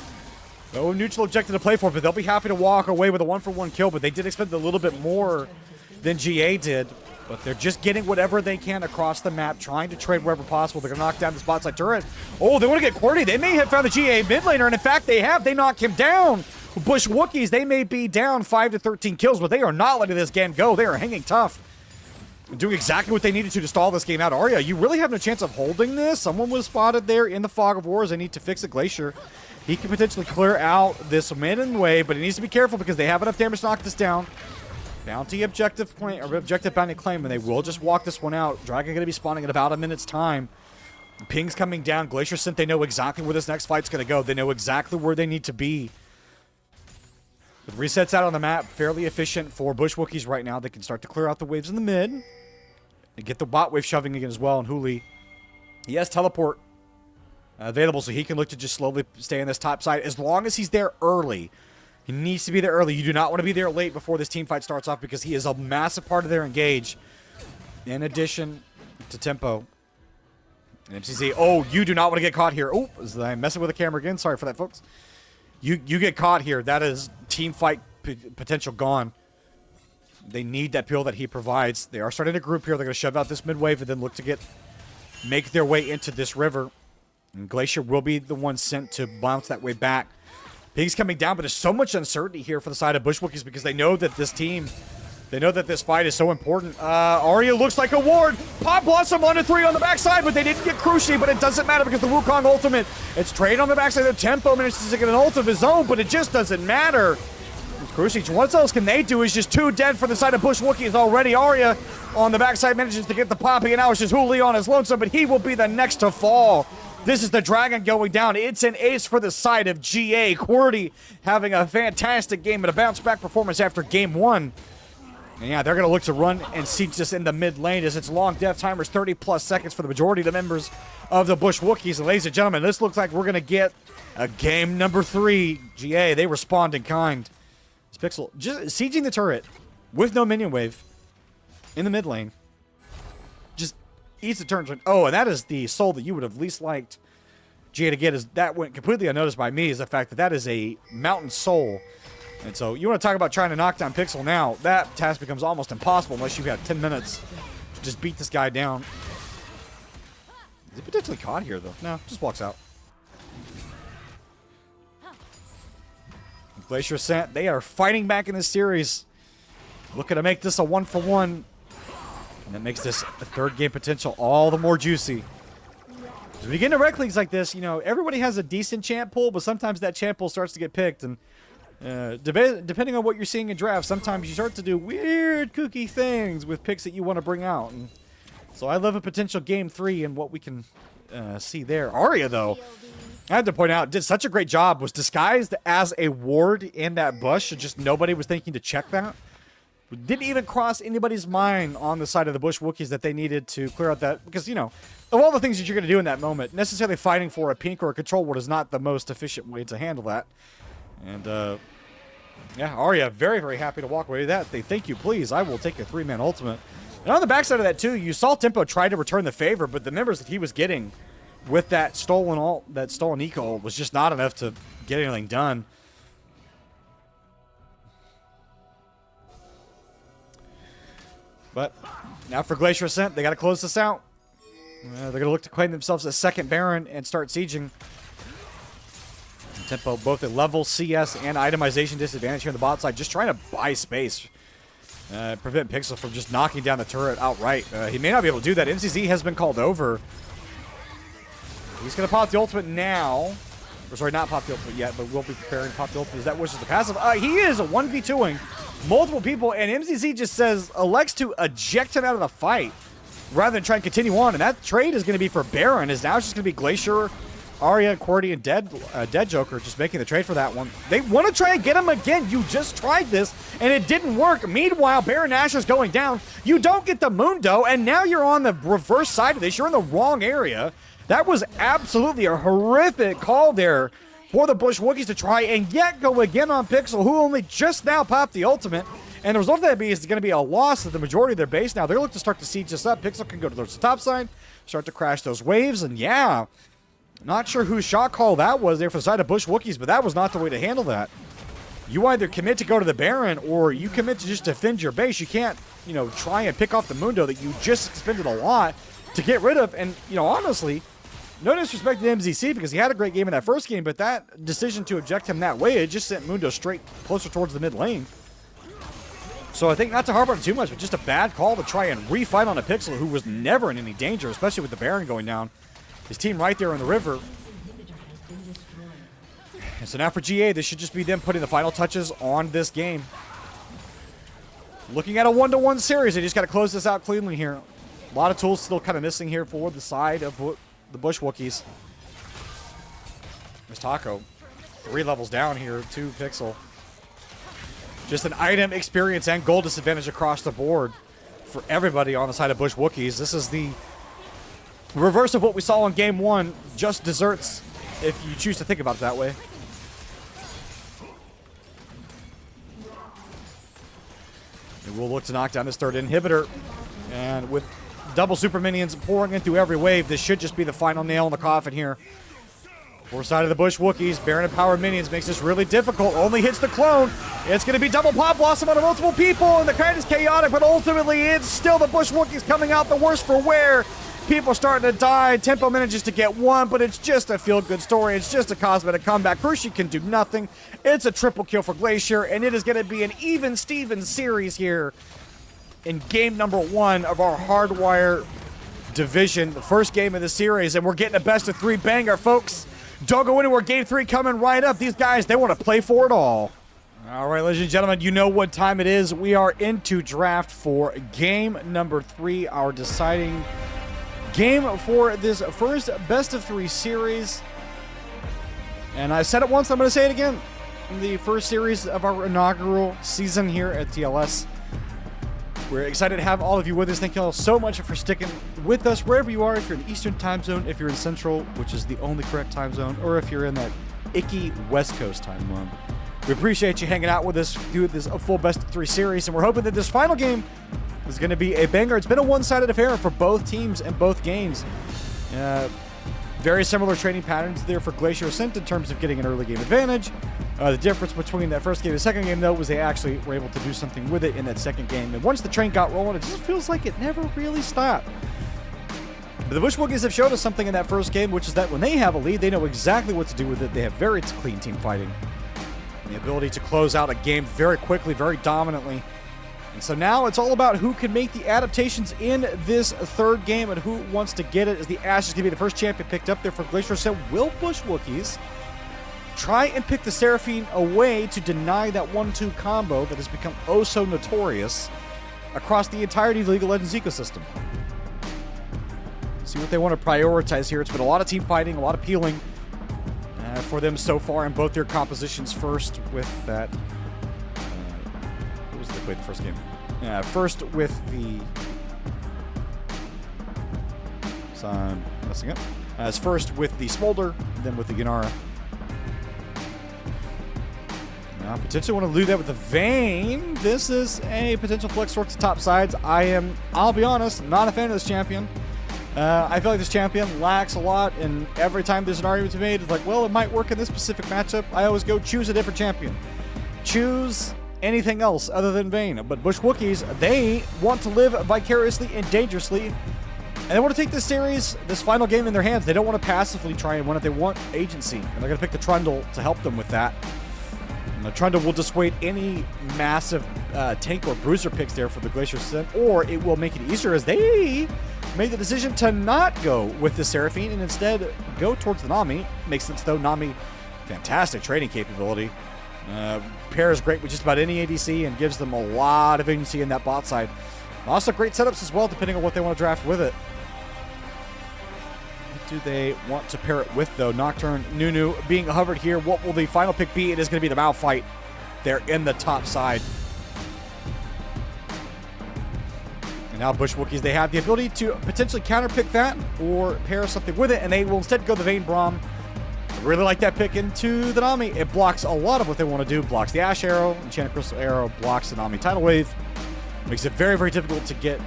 No neutral objective to play for, but they'll be happy to walk away with a 1-for-1 kill, but they did expend a little bit more than GA did, but they're just getting whatever they can across the map, trying to trade wherever possible. They're going to knock down the spot side turret. Oh, they want to get QWERTY. They may have found the GA mid laner, and in fact, they have. They knock him down. Bush Wookiees, they may be down 5 to 13 kills, but they are not letting this game go. They are hanging tough. Doing exactly what they needed to stall this game out. Arya, you really have no chance of holding this. Someone was spotted there in the fog of war. They need to fix it. Glacier, he can potentially clear out this mid wave, but he needs to be careful because they have enough damage to knock this down. Bounty objective point, or objective bounty claim, and they will just walk this one out. Dragon going to be spawning in about a minute's time. Ping's coming down. Glacier Ascent, they know exactly where this next fight's going to go. They know exactly where they need to be. The resets out on the map, fairly efficient for Bush Wookiees right now. They can start to clear out the waves in the mid. And get the bot wave shoving again as well. And Hooli, he has teleport available, so he can look to just slowly stay on this top side. As long as he's there early. He needs to be there early. You do not want to be there late before this team fight starts off because he is a massive part of their engage. In addition to tempo. And MCZ, oh, you do not want to get caught here. Oh, I'm messing with the camera again. Sorry for that, folks. You get caught here. That is team fight potential gone. They need that peel that he provides. They are starting to group here. They're going to shove out this mid wave and then look to make their way into this river. And Glacier will be the one sent to bounce that way back. Pig's coming down, but there's so much uncertainty here for the side of Bush Wookiees because they know that this team, they know that this fight is so important. Arya looks like a ward. Pop Blossom on a 3 on the backside, but they didn't get Cruci, but it doesn't matter because the Wukong ultimate, it's trade on the backside. The tempo manages to get an ult of his own, but it just doesn't matter. Cruci, what else can they do? Is just 2 dead for the side of Bush Wookiees already. Arya on the backside manages to get the popping, and now it's just Hooli on his lonesome, but he will be the next to fall. This is the Dragon going down. It's an ace for the side of GA. QWERTY having a fantastic game and a bounce-back performance after game 1. And yeah, they're going to look to run and siege this in the mid lane as it's long death timers, 30-plus seconds for the majority of the members of the Bush Wookiees. And ladies and gentlemen, this looks like we're going to get a game number 3. GA, they respond in kind. It's Pixel just sieging the turret with no minion wave in the mid lane. Just eats the turn. Oh, and that is the soul that you would have least liked GA to get. Is that went completely unnoticed by me is the fact that that is a mountain soul. And so you want to talk about trying to knock down Pixel now. That task becomes almost impossible unless you have 10 minutes to just beat this guy down. Is he potentially caught here, though? No, just walks out. Glacier Ascent, they are fighting back in this series. Looking to make this a 1-for-1. And that makes this a 3rd game potential all the more juicy. When you get into rec leagues like this, you know, everybody has a decent champ pool, but sometimes that champ pool starts to get picked, and depending on what you're seeing in drafts, sometimes you start to do weird, kooky things with picks that you want to bring out. And so I love a potential Game 3 and what we can see there. Arya, though, I have to point out, did such a great job, was disguised as a ward in that bush, and just nobody was thinking to check that. Didn't even cross anybody's mind on the side of the bush Wookiees that they needed to clear out that, because, you know, of all the things that you're going to do in that moment, necessarily fighting for a pink or a control ward is not the most efficient way to handle that. And, yeah, Arya, very, very happy to walk away with that. They thank you, please. I will take a 3-man ultimate. And on the backside of that, too, you saw Tempo try to return the favor, but the members that he was getting with that stolen ult, that stolen eco ult, was just not enough to get anything done. But now for Glacier Ascent, they got to close this out. They're going to look to claim themselves a second Baron and start sieging. Tempo, both a level, CS, and itemization disadvantage here on the bot side, just trying to buy space. Prevent Pixel from just knocking down the turret outright. He may not be able to do that. MCZ has been called over. He's going to pop the ultimate now. Or sorry, not pop the ultimate yet, but we'll be preparing to pop the ultimate as that wishes the passive. He is 1v2ing multiple people, and MCZ just says, elects to eject him out of the fight rather than try and continue on. And that trade is going to be for Baron, as now it's just going to be Glacier, Arya, Cordy, and Dead Joker just making the trade for that one. They want to try and get him again. You just tried this, and it didn't work. Meanwhile, Baron Nashor's going down. You don't get the Mundo, and now you're on the reverse side of this. You're in the wrong area. That was absolutely a horrific call there for the Bush Wookiees to try and yet go again on Pixel, who only just now popped the ultimate. And the result of that is going to be a loss of the majority of their base now. They're looking to start to siege this up. Pixel can go to the top side, start to crash those waves, and yeah, not sure whose shot call that was there for the side of Bush Wookiees, but that was not the way to handle that. You either commit to go to the Baron, or you commit to just defend your base. You can't, you know, try and pick off the Mundo that you just expended a lot to get rid of. And, you know, honestly, no disrespect to MZC, because he had a great game in that first game, but that decision to eject him that way, it just sent Mundo straight closer towards the mid lane. So I think not to harp on it too much, but just a bad call to try and refight on a Pixel who was never in any danger, especially with the Baron going down. His team right there in the river. And so now for GA, this should just be them putting the final touches on this game. Looking at a 1-to-1 series, they just got to close this out cleanly here. A lot of tools still kind of missing here for the side of the Bush Wookiees. There's Taco. 3 levels down here, 2 Pixel. Just an item, experience, and goal disadvantage across the board for everybody on the side of Bush Wookiees. This is the reverse of what we saw in Game 1. Just desserts, if you choose to think about it that way. And we'll look to knock down this third inhibitor. And with double super minions pouring in through every wave, this should just be the final nail in the coffin here. For side of the Bush Wookiees, Baron and Power Minions makes this really difficult. Only hits the clone. It's going to be double Pop Blossom on multiple people, and the crowd is chaotic, but ultimately it's still the Bush Wookiees coming out the worst for wear. People starting to die. Tempo manages to get one, but it's just a feel-good story. It's just a cosmetic comeback. Crucial can do nothing. It's a triple kill for Glacier, and it is going to be an even-Steven series here in game number 1 of our Hardwire Division, the first game of the series, and we're getting a best-of-3 banger, folks. Don't go anywhere. Game 3 coming right up. These guys, they want to play for it all. All right, ladies and gentlemen, you know what time it is. We are into draft for game number 3, our deciding game for this first best-of-3 series. And I said it once, I'm going to say it again. The first series of our inaugural season here at TLS. We're excited to have all of you with us. Thank you all so much for sticking with us wherever you are. If you're in the Eastern time zone, if you're in Central, which is the only correct time zone, or if you're in that icky West Coast time zone. We appreciate you hanging out with us through this full best-of-3 series, and we're hoping that this final game is going to be a banger. It's been a one-sided affair for both teams and both games. Very similar training patterns there for Glacier Ascent in terms of getting an early game advantage. The difference between that first game and the second game, though, was they actually were able to do something with it in that second game. And once the train got rolling, it just feels like it never really stopped. But the Bush Wookiees have showed us something in that first game, which is that when they have a lead, they know exactly what to do with it. They have very clean team fighting. And the ability to close out a game very quickly, very dominantly. And so now it's all about who can make the adaptations in this third game and who wants to get it, as the Ash is going to be the first champion picked up there for Glacier Ascent. Will Bush Wookies try and pick the Seraphine away to deny that 1-2 combo that has become oh so notorious across the entirety of the League of Legends ecosystem? See what they want to prioritize here. It's been a lot of team fighting, a lot of peeling for them so far in both their compositions. First with that... what was they played the first game? First with the... So I'm messing up. As first with the Smolder, then with the Gennara. Now potentially want to do that with the Vayne. This is a potential flex towards the top sides. I'll be honest, not a fan of this champion. I feel like this champion lacks a lot, and every time there's an argument to be made, it's like, well, it might work in this specific matchup. I always go choose a different champion. Choose anything else other than Vayne. But Bush Wookiees, they want to live vicariously and dangerously, and they want to take this series, this final game in their hands. They don't want to passively try and win it. They want agency, and they're going to pick the Trundle to help them with that. And the Trundle will dissuade any massive tank or bruiser picks there for the Glacier Ascent, or it will make it easier as they made the decision to not go with the Seraphine and instead go towards the Nami. Makes sense though. Nami, fantastic trading capability. Pairs great with just about any ADC and gives them a lot of agency in that bot side. Also great setups as well, depending on what they want to draft with it. What do they want to pair it with though? Nocturne, Nunu being hovered here. What will the final pick be? It is going to be the Malphite there in the top side. And now Bush Wookiees, they have the ability to potentially counterpick that or pair something with it, and they will instead go the Vayne Braum. I really like that pick into the Nami. It blocks a lot of what they want to do. Blocks the Ash Arrow, Enchanted Crystal Arrow, blocks the Nami Tidal Wave. Makes it very, very difficult to get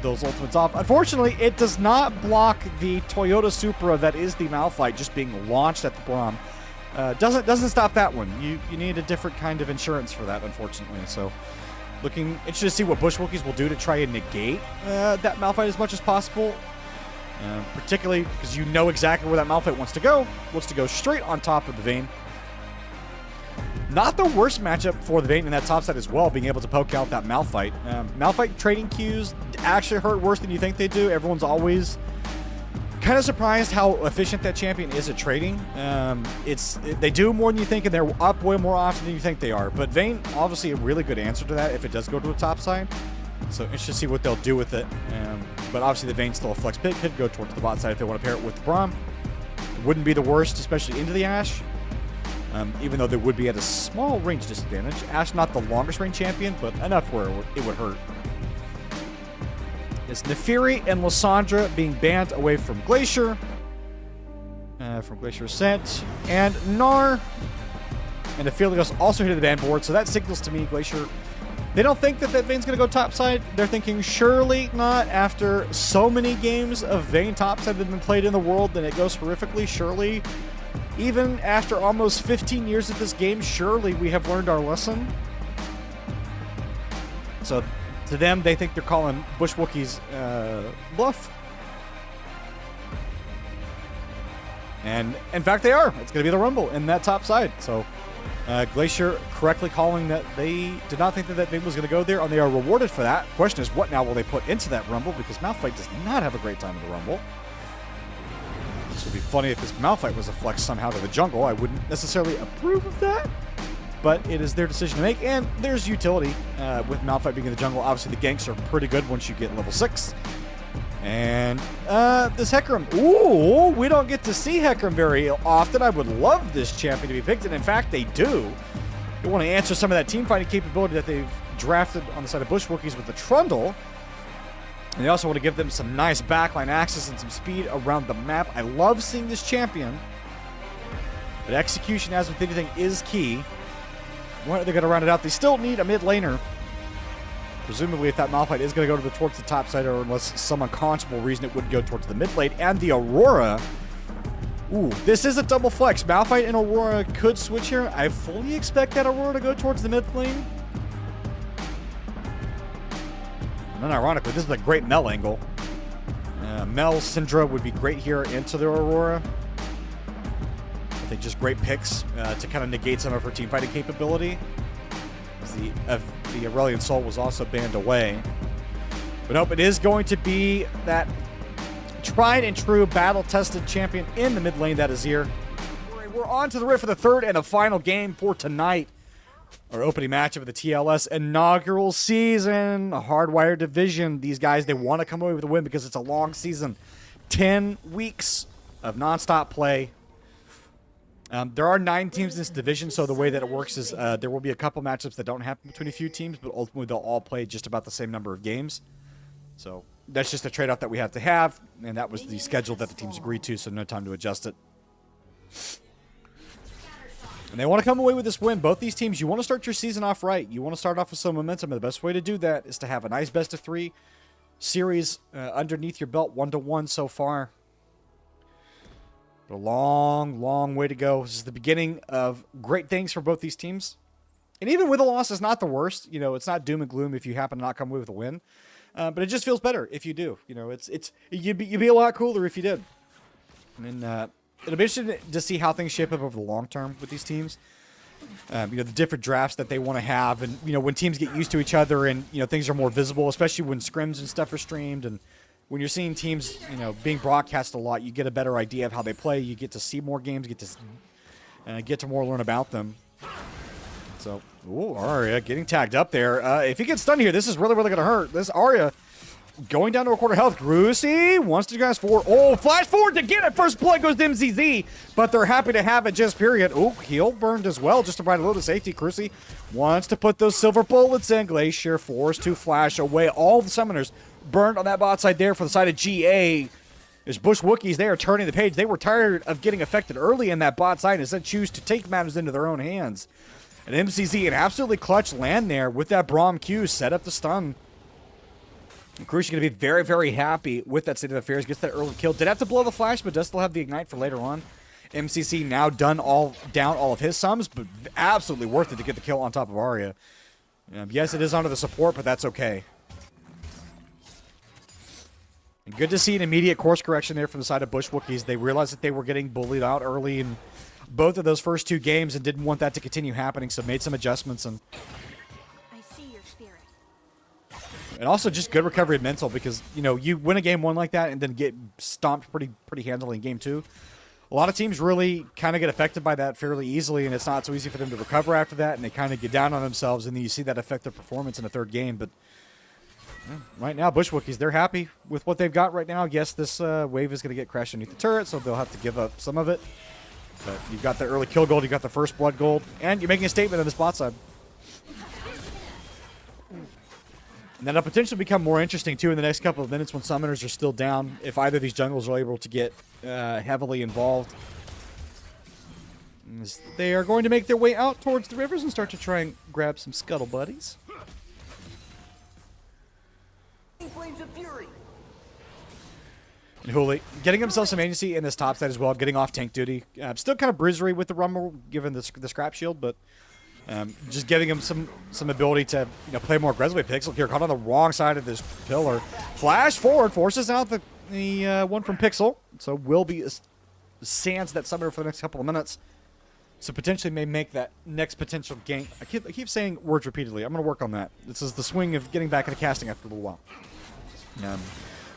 those ultimates off. Unfortunately, it does not block the Toyota Supra that is the Malphite just being launched at the Braum. Doesn't stop that one. You need a different kind of insurance for that, unfortunately. So looking interested to see what Bush Wookiees will do to try and negate that Malphite as much as possible. Particularly because you know exactly where that Malphite wants to go. Wants to go straight on top of the Vayne. Not the worst matchup for the Vayne in that top side as well, being able to poke out that Malphite. Malphite trading queues actually hurt worse than you think they do. Everyone's always kind of surprised how efficient that champion is at trading. They do more than you think, and they're up way more often than you think they are. But Vayne, obviously a really good answer to that if it does go to a top side. So interested to see what they'll do with it. But obviously the Vayne's still a flex pick. Could go towards the bot side if they want to pair it with the Braum. It wouldn't be the worst, especially into the Ash. Even though they would be at a small range disadvantage. Ash not the longest range champion, but enough where it would hurt. It's Nefiri and Lysandra being banned away from Glacier. From Glacier Ascent. And Gnar and Aphelios also hit the ban board, so that signals to me Glacier, they don't think that Vayne's going to go topside. They're thinking surely not, after so many games of Vayne topside that have been played in the world, then it goes horrifically. Surely, even after almost 15 years of this game, surely we have learned our lesson. So to them, they think they're calling Bush Wookiees bluff. And in fact, they are. It's going to be the Rumble in that top side. So Glacier correctly calling that they did not think that Vayne was going to go there, and they are rewarded for that. Question is, what now will they put into that Rumble? Because Malphite does not have a great time in the Rumble. This would be funny if this Malphite was a flex somehow to the jungle. I wouldn't necessarily approve of that, but it is their decision to make, and there's utility with Malphite being in the jungle. Obviously, the ganks are pretty good once you get level 6. And this Hecarim. Ooh, we don't get to see Hecarim very often. I would love this champion to be picked, and in fact, they do. They want to answer some of that team fighting capability that they've drafted on the side of Bush Wookiees with the Trundle. And they also want to give them some nice backline access and some speed around the map. I love seeing this champion. But execution, as with anything, is key. When are they going to round it out? They still need a mid laner. Presumably, if that Malphite is going to go towards the top side, or unless some unconscionable reason it would go towards the mid lane. And the Aurora. Ooh, this is a double flex. Malphite and Aurora could switch here. I fully expect that Aurora to go towards the mid lane. And then ironically, this is a great Mel angle. Mel, Syndra would be great here into the Aurora. I think just great picks to kind of negate some of her team fighting capability. The Aurelian Soul was also banned away. But nope, it is going to be that tried and true battle-tested champion in the mid lane that is here. We're on to the Rift for the third and the final game for tonight. Our opening matchup of the TLS inaugural season, Hardwire Division. These guys, they want to come away with a win because it's a long season. 10 weeks of nonstop play. There are 9 teams in this division, so the way that it works is there will be a couple matchups that don't happen between a few teams, but ultimately they'll all play just about the same number of games. So that's just a trade-off that we have to have, and that was the schedule that the teams agreed to, so no time to adjust it. And they want to come away with this win. Both these teams, you want to start your season off right. You want to start off with some momentum, and the best way to do that is to have a nice best-of-3 series underneath your belt, 1-1 so far. But a long, long way to go. This is the beginning of great things for both these teams. And even with a loss, it's not the worst. You know, it's not doom and gloom if you happen to not come away with a win. But it just feels better if you do. You know, you'd be a lot cooler if you did. And it'll be interesting to see how things shape up over the long term with these teams. You know, the different drafts that they want to have, and you know, when teams get used to each other, and you know, things are more visible, especially when scrims and stuff are streamed, and when you're seeing teams, you know, being broadcast a lot, you get a better idea of how they play. You get to see more games, get to more learn about them. So, ooh, Arya getting tagged up there. If he gets stunned here, this is really, really going to hurt. This Arya going down to a quarter health. Grucy wants to guys forward. Oh, flash forward to get it. First blood goes to MZZ, but they're happy to have it just period. Oh, heal burned as well just to provide a little bit of safety. Grucy wants to put those silver bullets in. Glacier forced to flash away. All the summoners burned on that bot side there for the side of GA. There's Bush Wookies. They are turning the page. They were tired of getting affected early in that bot side and instead choose to take matters into their own hands. And MCZ, an absolutely clutch land there with that Braum Q, set up the stun. Crucial going to be very, very happy with that state of affairs. Gets that early kill. Did have to blow the flash, but does still have the ignite for later on. MCC now down all of his sums, but absolutely worth it to get the kill on top of Arya. Yes, it is under the support, but that's okay. And good to see an immediate course correction there from the side of Bush Wookiees. They realized that they were getting bullied out early in both of those first 2 games and didn't want that to continue happening, so made some adjustments. And also just good recovery of mental, because, you know, you win a game 1 like that and then get stomped pretty handily in game 2. A lot of teams really kind of get affected by that fairly easily, and it's not so easy for them to recover after that, and they kind of get down on themselves, and then you see that affect their performance in the 3rd game. But right now, Bush Wookiees, they're happy with what they've got right now. Yes, this wave is going to get crashed underneath the turret, so they'll have to give up some of it. But you've got the early kill gold, you got the first blood gold, and you're making a statement on this bot side. And that'll potentially become more interesting, too, in the next couple of minutes when summoners are still down, if either of these jungles are able to get heavily involved. As they are going to make their way out towards the rivers and start to try and grab some scuttle buddies. Flames of Fury. And Hooli getting himself some agency in this top side as well, getting off tank duty. Still kind of bruisery with the Rumble, given the scrap shield, but just giving him some ability to, you know, play more aggressively. Pixel here caught on the wrong side of this pillar. Flash forward, forces out the one from Pixel. So will be sands that summoner for the next couple of minutes. So potentially may make that next potential gank. I keep saying words repeatedly. I'm going to work on that. This is the swing of getting back into casting after a little while.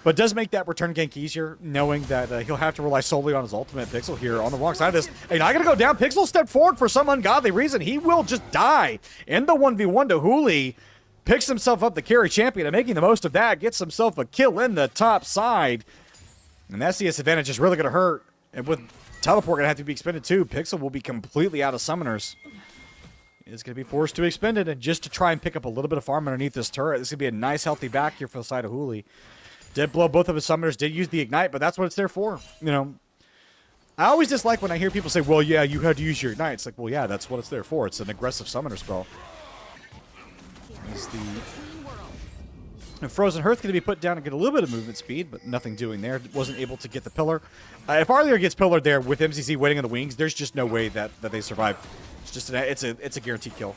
But it does make that return gank easier, knowing that he'll have to rely solely on his ultimate. Pixel here on the wrong side of this. Hey, not going to go down. Pixel stepped forward for some ungodly reason. He will just die in the 1v1 to Hooli. Picks himself up the carry champion and making the most of that. Gets himself a kill in the top side. And that CS advantage is really going to hurt. And with teleport going to have to be expended too, Pixel will be completely out of summoners. Is going to be forced to expend it, and just to try and pick up a little bit of farm underneath this turret. This is going to be a nice healthy back here for the side of Hooli. Did blow both of his summoners, did use the ignite, but that's what it's there for. You know, I always dislike when I hear people say, well, yeah, you had to use your ignite. It's like, well, yeah, that's what it's there for. It's an aggressive summoner spell. And Frozen Hearth going to be put down and get a little bit of movement speed, but nothing doing there. Wasn't able to get the pillar. If Arthur gets pillared there with MCC waiting on the wings, there's just no way that they survive. It's just it's a guaranteed kill.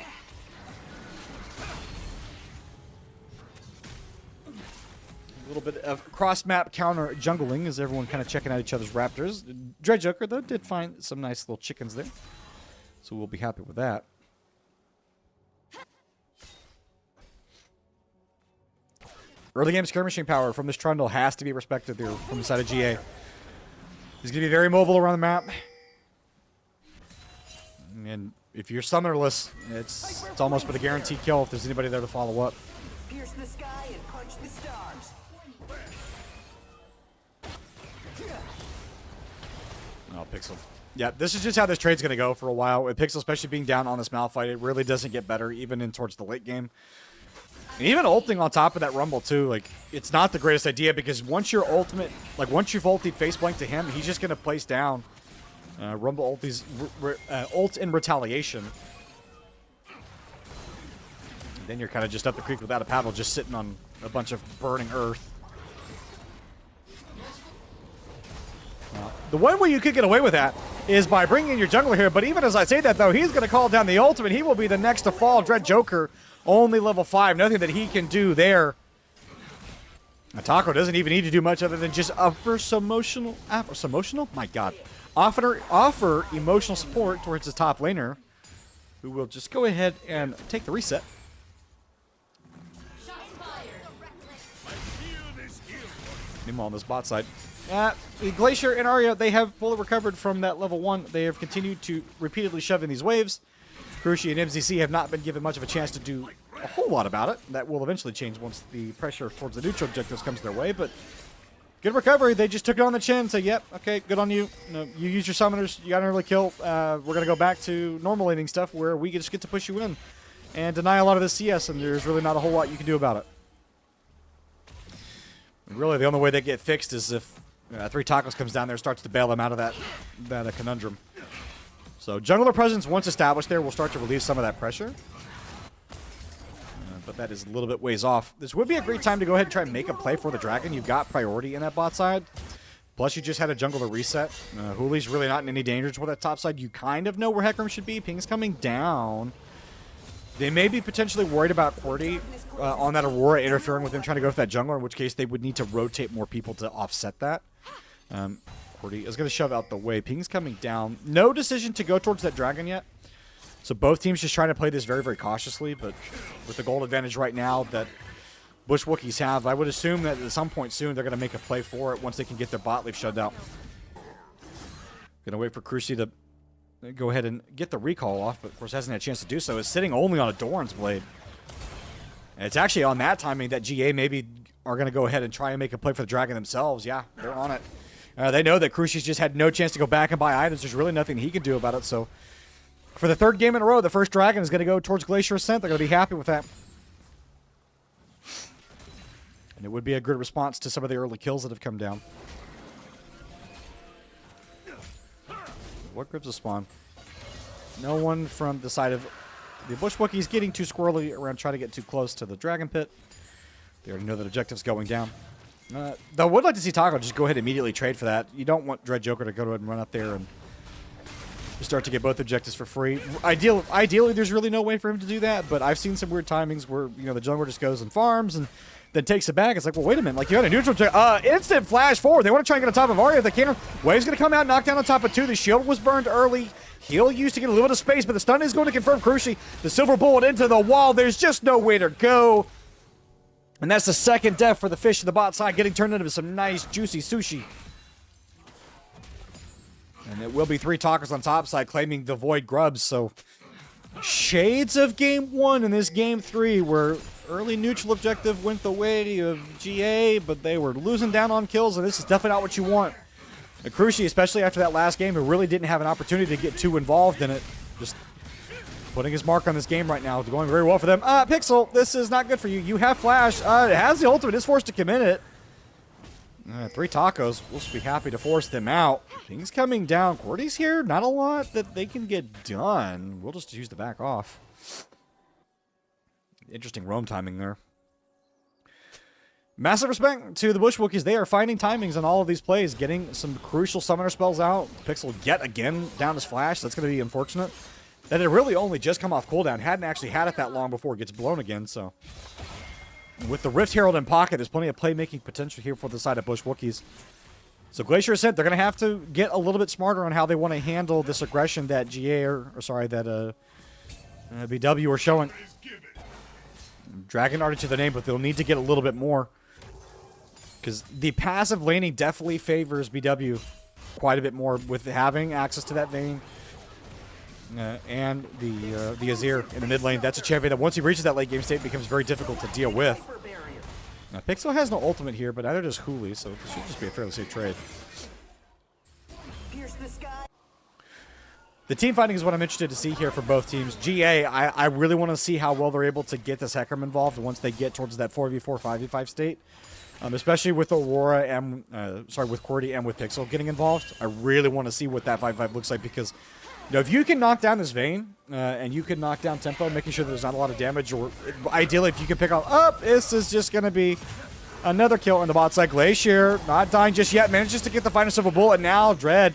A little bit of cross-map counter jungling as everyone kind of checking out each other's raptors. Dread Joker, though, did find some nice little chickens there. So we'll be happy with that. Early game skirmishing power from this Trundle has to be respected there from the side of GA. He's going to be very mobile around the map. And if you're summonerless, it's almost but a guaranteed kill if there's anybody there to follow up. Pierce the sky and punch the stars. Oh, Pixel. Yeah, this is just how this trade's going to go for a while. With Pixel especially being down on this Malphite, it really doesn't get better even in towards the late game. And even ulting on top of that Rumble too, like, it's not the greatest idea because once you've ulted face blank to him, he's just going to place down. Rumble ult in retaliation. And then you're kind of just up the creek without a paddle, just sitting on a bunch of burning earth. The one way you could get away with that is by bringing in your jungler here, but even as I say that, though, he's going to call down the ultimate. He will be the next to fall. Dread Joker, only level 5. Nothing that he can do there. Taco doesn't even need to do much other than just offer some emotional... My God. Offer emotional support towards his top laner, who will just go ahead and take the reset. Meanwhile, on this bot side, Glacier and Arya, they have fully recovered from that level 1. They have continued to repeatedly shove in these waves. Cruci and MZC have not been given much of a chance to do a whole lot about it. That will eventually change once the pressure towards the neutral objectives comes their way, but good recovery. They just took it on the chin and said, yep, okay, good on you. You use your summoners, you got an early kill. We're going to go back to normal laning stuff where we just get to push you in and deny a lot of the CS, and there's really not a whole lot you can do about it. Really, the only way they get fixed is if 3 Tacos comes down there and starts to bail them out of that conundrum. So jungler presence, once established there, will start to relieve some of that pressure. But that is a little bit ways off. This would be a great time to go ahead and try and make a play for the Dragon. You've got priority in that bot side. Plus, you just had a jungler reset. Hooli's really not in any danger toward that top side. You kind of know where Hecarim should be. Ping's coming down. They may be potentially worried about Cordy on that Aurora interfering with him trying to go for that jungler, in which case they would need to rotate more people to offset that. Cordy is going to shove out the way. Ping's coming down. No decision to go towards that dragon yet. So both teams just trying to play this very, very cautiously, but with the gold advantage right now that Bush Wookiees have, I would assume that at some point soon they're going to make a play for it once they can get their bot leaf shut down. Going to wait for Cruci to go ahead and get the recall off, but of course hasn't had a chance to do so. Is sitting only on a Doran's Blade. And it's actually on that timing that GA maybe are going to go ahead and try and make a play for the dragon themselves. Yeah, they're on it. They know that Cruci's just had no chance to go back and buy items. There's really nothing he can do about it. So for the 3rd game in a row, the first dragon is going to go towards Glacier Ascent. They're going to be happy with that. And it would be a good response to some of the early kills that have come down. What grips a spawn? No one from the side of the Bush Wookiees getting too squirrely around trying to get too close to the dragon pit. They already know that objective's going down. Though I would like to see Taco just go ahead and immediately trade for that. You don't want Dread Joker to go ahead and run up there and start to get both objectives for free. Ideally, there's really no way for him to do that, but I've seen some weird timings where, you know, the jungler just goes and farms and then takes it back. It's like, well, wait a minute. Like, you had a neutral... instant flash forward. They want to try and get on top of Arya if they can. Wave's going to come out, knock down on top of 2. The shield was burned early. He'll use to get a little bit of space, but the stun is going to confirm Cruci. The silver bullet into the wall. There's just no way to go. And that's the 2nd death for the fish in the bot side, getting turned into some nice, juicy sushi. And it will be 3 talkers on top side claiming the Void Grubs, so shades of game 1 in this game 3, where early neutral objective went the way of GA, but they were losing down on kills, and this is definitely not what you want. Cruci, especially after that last game, who really didn't have an opportunity to get too involved in it, just putting his mark on this game right now. Going very well for them. Pixel, this is not good for you. You have flash. It has the ultimate. Is forced to commit it. 3 tacos. We'll just be happy to force them out. Things coming down. Cordy's here. Not a lot that they can get done. We'll just use the back off. Interesting roam timing there. Massive respect to the Bush Wookiees. They are finding timings on all of these plays, getting some crucial summoner spells out. Pixel yet again down his flash. That's going to be unfortunate. That it really only just come off cooldown. Hadn't actually had it that long before it gets blown again, so. With the Rift Herald in pocket, there's plenty of playmaking potential here for the side of Bush Wookiees. So Glacier Ascent, they're going to have to get a little bit smarter on how they want to handle this aggression that that BW are showing. Dragon Art into the name, but they'll need to get a little bit more. Because the passive laning definitely favors BW quite a bit more with having access to that vein. And the Azir in the mid lane. That's a champion that once he reaches that late game state becomes very difficult to deal with. Now, Pixel has no ultimate here, but neither does Hooli, so it should just be a fairly safe trade. The team fighting is what I'm interested to see here for both teams. GA, I really want to see how well they're able to get this Hecarim involved once they get towards that 4v4, 5v5 state. Especially with Aurora and, with Cordy and with Pixel getting involved. I really want to see what that 5v5 looks like because, you know, if you can knock down this Vayne, and you can knock down tempo, making sure there's not a lot of damage, or ideally if you can pick up, this is just going to be another kill in the bot side. Glacier, not dying just yet, manages to get the final silver bullet. Now Dread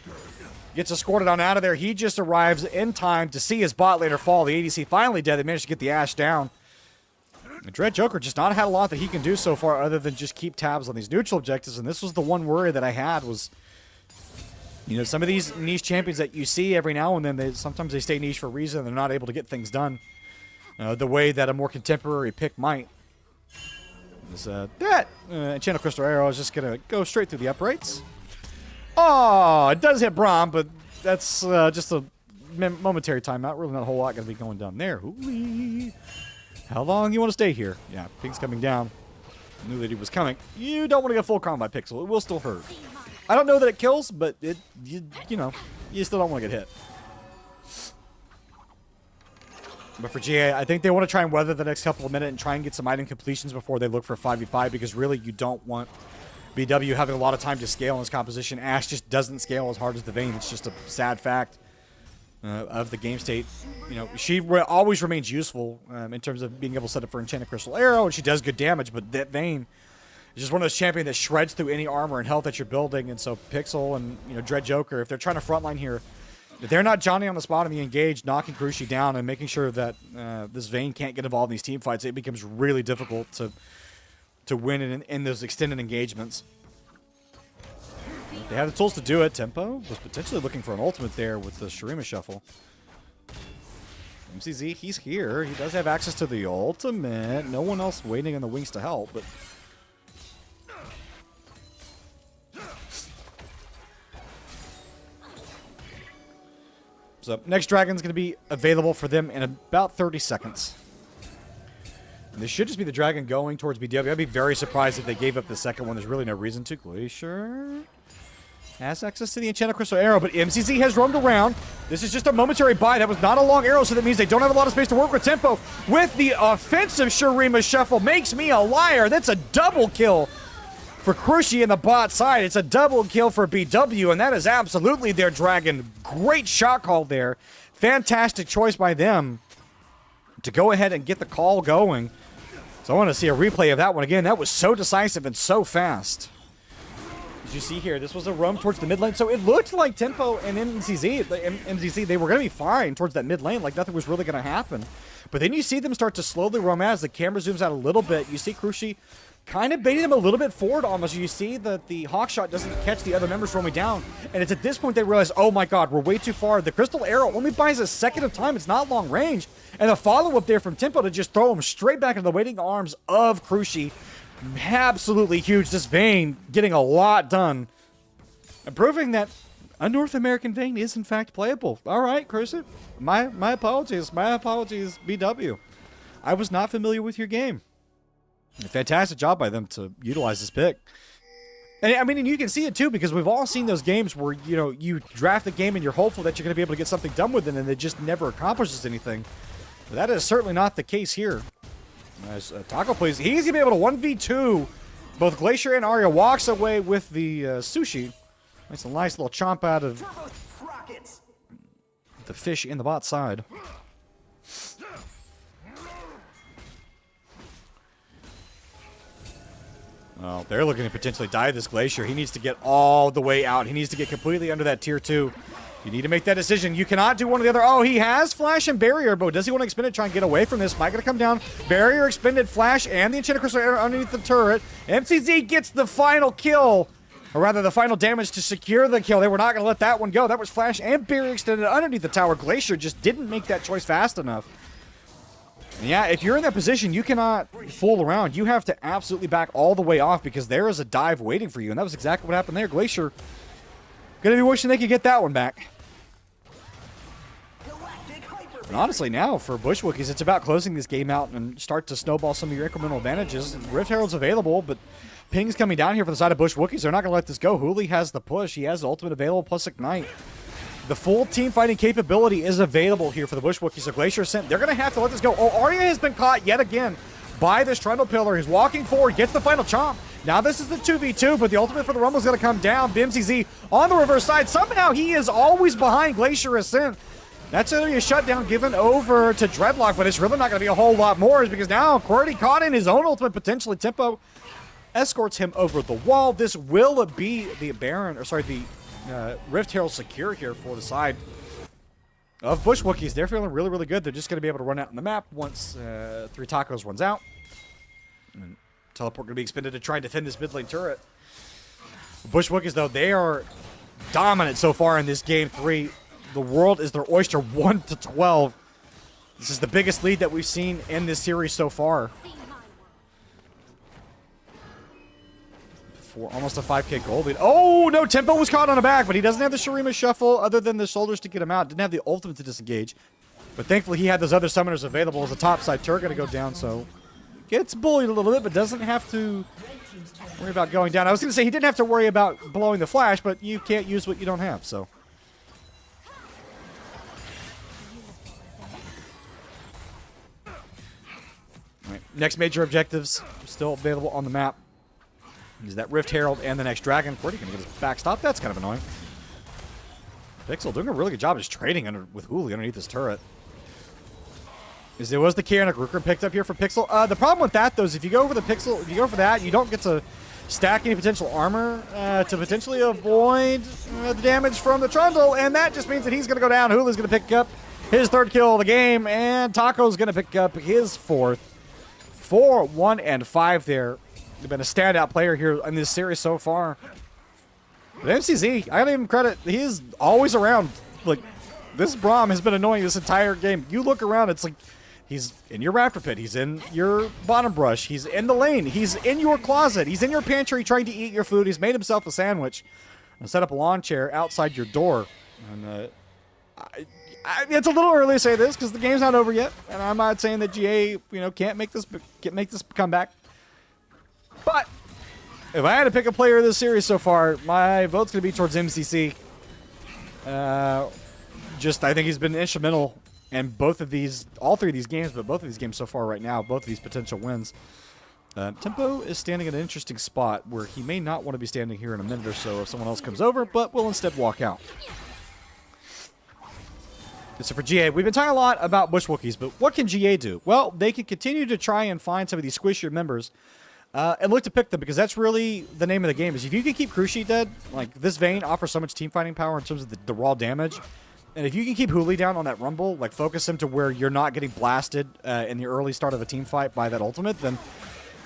gets escorted on out of there. He just arrives in time to see his bot laner fall. The ADC finally dead. They managed to get the Ashe down. The Dread Joker just not had a lot that he can do so far other than just keep tabs on these neutral objectives, and this was the one worry that I had was, you know, some of these niche champions that you see every now and then, sometimes they stay niche for a reason. They're not able to get things done the way that a more contemporary pick might. Enchanted Crystal Arrow is just going to go straight through the uprights. Oh, it does hit Braum, but that's just a momentary timeout. Really not a whole lot going to be going down there. Ooh-wee. How long you want to stay here? Yeah, Pink's coming down. Knew that he was coming. You don't want to get full combat Pixel. It will still hurt. I don't know that it kills, but you know, you still don't want to get hit. But for GA, I think they want to try and weather the next couple of minutes and try and get some item completions before they look for 5v5, because really you don't want BW having a lot of time to scale in this composition. Ashe just doesn't scale as hard as the Vayne. It's just a sad fact of the game state. You know, she always remains useful in terms of being able to set up for Enchanted Crystal Arrow, and she does good damage, but that Vayne is just one of those champions that shreds through any armor and health that you're building. And so Pixel and, you know, Dread Joker, if they're trying to frontline here, if they're not Johnny on the spot and be engaged, knocking Cruci down and making sure that this Vayne can't get involved in these team fights, it becomes really difficult to win in those extended engagements. They have the tools to do it. Tempo was potentially looking for an ultimate there with the Shurima Shuffle. MCZ, he's here. He does have access to the ultimate. No one else waiting in the wings to help, but... So, next dragon's going to be available for them in about 30 seconds. And this should just be the dragon going towards BW. I'd be very surprised if they gave up the second one. There's really no reason to. Glacier has access to the Enchanted Crystal Arrow, but MCZ has roamed around. This is just a momentary buy. That was not a long arrow, so that means they don't have a lot of space to work with. Tempo with the offensive Shurima Shuffle makes me a liar. That's a double kill for Cruci in the bot side. It's a double kill for BW, and that is absolutely their dragon. Great shot call there. Fantastic choice by them to go ahead and get the call going. So I want to see a replay of that one again. That was so decisive and so fast. As you see here, this was a roam towards the mid lane. So it looked like Tempo and MZZ, they were going to be fine towards that mid lane, like nothing was really going to happen. But then you see them start to slowly roam out as the camera zooms out a little bit. You see Cruci kind of baiting them a little bit forward almost. You see that the Hawkshot doesn't catch the other members roaming down. And it's at this point they realize, oh my god, we're way too far. The Crystal Arrow only buys a second of time. It's not long range. And the follow-up there from Tempo to just throw him straight back into the waiting arms of Cruci. Absolutely huge. This Vayne getting a lot done. And proving that a North American Vayne is in fact playable. All right, Cruci. My apologies. My apologies, BW. I was not familiar with your game. Fantastic job by them to utilize this pick. And I mean, and you can see it too, because we've all seen those games where, you know, you draft the game and you're hopeful that you're going to be able to get something done with it, and it just never accomplishes anything. But that is certainly not the case here. As Taco plays, he's going to be able to 1v2 both Glacier and Arya. Walks away with the sushi. That's a nice little chomp out of the fish in the bot side. Well, they're looking to potentially die this Glacier. He needs to get all the way out. He needs to get completely under that tier 2. You need to make that decision. You cannot do one or the other. Oh, he has Flash and Barrier, but does he want to expend it, try and get away from this? Might gonna come down. Barrier expended, Flash, and the Enchanted Crystal Arrow underneath the turret. MCZ gets the final kill, or rather the final damage to secure the kill. They were not going to let that one go. That was Flash and Barrier extended underneath the tower. Glacier just didn't make that choice fast enough. And yeah, if you're in that position, you cannot fool around. You have to absolutely back all the way off because there is a dive waiting for you. And that was exactly what happened there. Glacier gonna be wishing they could get that one back. And honestly, now for Bush Wookies, it's about closing this game out and start to snowball some of your incremental advantages. Rift Herald's available, but Ping's coming down here for the side of Bush Wookies. They're not going to let this go. Hooli has the push. He has the ultimate available plus Ignite. The full team fighting capability is available here for the Bush Wookies. So Glacier Ascent, they're going to have to let this go. Oh, Arya has been caught yet again by this Trundle Pillar. He's walking forward, gets the final chomp. Now this is the 2v2, but the ultimate for the Rumble is going to come down. BMCZ on the reverse side. Somehow he is always behind Glacier Ascent. That's only a shutdown given over to Dreadlock, but it's really not going to be a whole lot more because now QWERTY caught in his own ultimate potentially. Tempo escorts him over the wall. This will be the Baron, or sorry, the Rift Herald secure here for the side of Bush Wookies. They're feeling really, really good. They're just going to be able to run out in the map once 3 Tacos runs out. And teleport going to be expended to try and defend this mid lane turret. Bush Wookies, though, they are dominant so far in this game 3. The world is their oyster, 1-12. This is the biggest lead that we've seen in this series so far. For almost a 5k gold lead. Oh, no, Tempo was caught on a back, but he doesn't have the Shurima Shuffle other than the shoulders to get him out. Didn't have the ultimate to disengage. But thankfully, he had those other summoners available as a top side turret going to go down, so gets bullied a little bit, but doesn't have to worry about going down. I was going to say he didn't have to worry about blowing the flash, but you can't use what you don't have, so. Right. Next major objectives still available on the map is that Rift Herald and the next Dragon. QWERTY going to get his backstop. That's kind of annoying. Pixel doing a really good job just trading with Hooli underneath this turret. There was the Kiana Rooker picked up here for Pixel. The problem with that, though, is if you go for the Pixel, if you go for that, you don't get to stack any potential armor to potentially avoid the damage from the Trundle, and that just means that he's going to go down. Hooli's going to pick up his 3rd kill of the game, and Taco's going to pick up his 4th. 4, 1, and 5 there. They've been a standout player here in this series so far. But MCZ, I gotta give him credit. He's always around. Like, this Braum has been annoying this entire game. You look around, it's like he's in your Raptor Pit. He's in your bottom brush. He's in the lane. He's in your closet. He's in your pantry trying to eat your food. He's made himself a sandwich and set up a lawn chair outside your door. And it's a little early to say this because the game's not over yet, and I'm not saying that GA, can't make this comeback. But if I had to pick a player of this series so far, my vote's going to be towards MCC. I think he's been instrumental in all 3 of these games, but both of these games so far right now, both of these potential wins. Tempo is standing at an interesting spot where he may not want to be standing here in a minute or so if someone else comes over, but will instead walk out. So for GA, we've been talking a lot about Bush Wookies, but what can GA do? Well, they can continue to try and find some of these squishier members and look to pick them, because that's really the name of the game. Is if you can keep Crushi dead, like this Vayne offers so much team fighting power in terms of the raw damage, and if you can keep Hooli down on that Rumble, like focus him to where you're not getting blasted in the early start of a team fight by that ultimate, then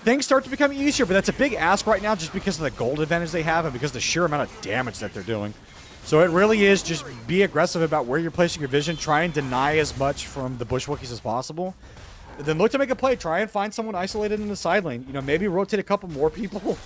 things start to become easier. But that's a big ask right now just because of the gold advantage they have and because of the sheer amount of damage that they're doing. So it really is just be aggressive about where you're placing your vision. Try and deny as much from the Bush Wookies as possible. Then look to make a play. Try and find someone isolated in the side lane. Maybe rotate a couple more people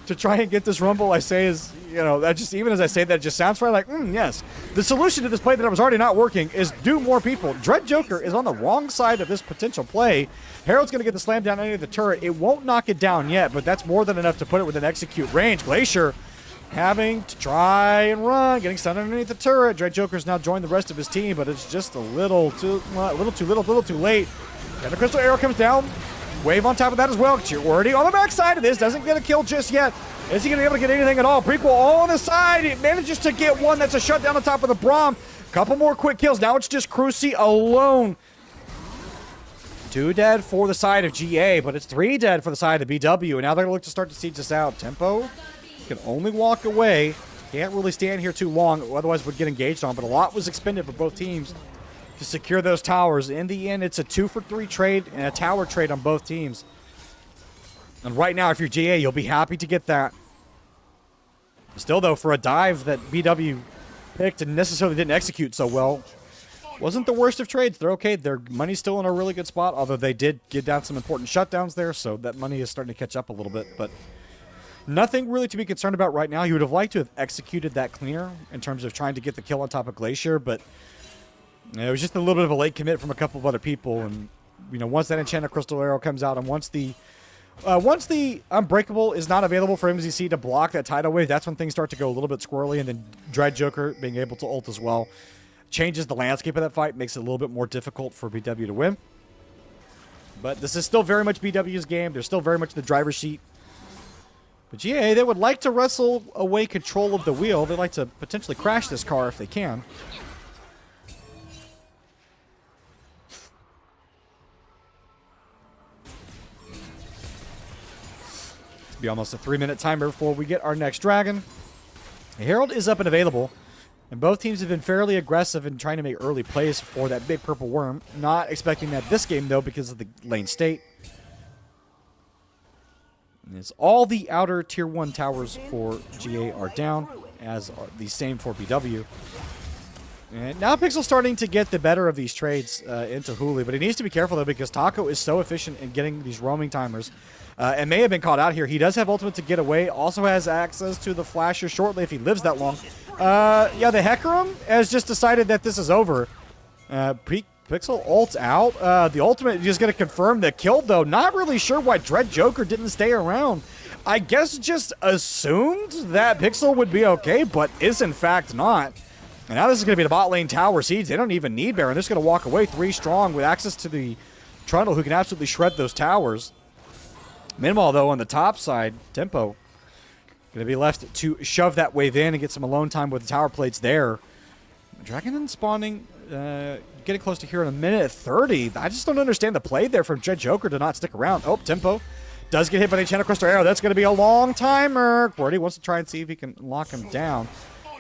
to try and get this Rumble. I say is, that just, even as I say that, it just sounds right like, yes. The solution to this play that was already not working is do more people. Dread Joker is on the wrong side of this potential play. Herald's going to get the slam down underneath the turret. It won't knock it down yet, but that's more than enough to put it within execute range. Glacier having to try and run, getting stunned underneath the turret. Dread Joker's now joined the rest of his team, but it's just a little too late. And the Crystal Arrow comes down. Wave on top of that as well. QWERTY on the backside of this. Doesn't get a kill just yet. Is he going to be able to get anything at all? Prequel all on the side. He manages to get one. That's a shutdown on top of the Braum. Couple more quick kills. Now it's just Cruci alone. 2 dead for the side of GA, but it's 3 dead for the side of BW. And now they're going to look to start to siege this out. Tempo can only walk away. Can't really stand here too long, otherwise would get engaged on. But a lot was expended for both teams to secure those towers. In the end, it's a 2-for-3 trade and a tower trade on both teams. And right now, if you're GA, you'll be happy to get that. Still, though, for a dive that BW picked and necessarily didn't execute so well, wasn't the worst of trades. They're okay. Their money's still in a really good spot, although they did get down some important shutdowns there, so that money is starting to catch up a little bit. But nothing really to be concerned about right now. You would have liked to have executed that cleaner in terms of trying to get the kill on top of Glacier, but it was just a little bit of a late commit from a couple of other people. And once that Enchanted Crystal Arrow comes out, and once the Unbreakable is not available for MZC to block that tidal wave, that's when things start to go a little bit squirrely. And then Dread Joker being able to ult as well changes the landscape of that fight, makes it a little bit more difficult for BW to win. But this is still very much BW's game. They're still very much the driver's seat. But GA, they would like to wrestle away control of the wheel. They'd like to potentially crash this car if they can. It'll be almost a 3-minute timer before we get our next dragon. Herald is up and available. And both teams have been fairly aggressive in trying to make early plays for that big purple worm. Not expecting that this game, though, because of the lane state. And it's all the outer tier 1 towers for GA are down, as are the same for BW. And now Pixel's starting to get the better of these trades into Huli, but he needs to be careful, though, because Taco is so efficient in getting these roaming timers. And may have been caught out here. He does have ultimate to get away, also has access to the flasher shortly if he lives that long. Yeah, the Hecarim has just decided that this is over. Pixel ults out. The ultimate is going to confirm the kill, though. Not really sure why Dread Joker didn't stay around. I guess just assumed that Pixel would be okay, but is in fact not. And now this is going to be the bot lane tower siege. They don't even need Baron. They're just going to walk away 3 strong with access to the Trundle, who can absolutely shred those towers. Meanwhile, though, on the top side, Tempo going to be left to shove that wave in and get some alone time with the tower plates there. Dragon spawning, getting close to here in a minute 30. I just don't understand the play there from Dread Joker to not stick around. Oh, Tempo does get hit by the Enchanted Crystal Arrow. That's going to be a long timer. Qwerty wants to try and see if he can lock him down.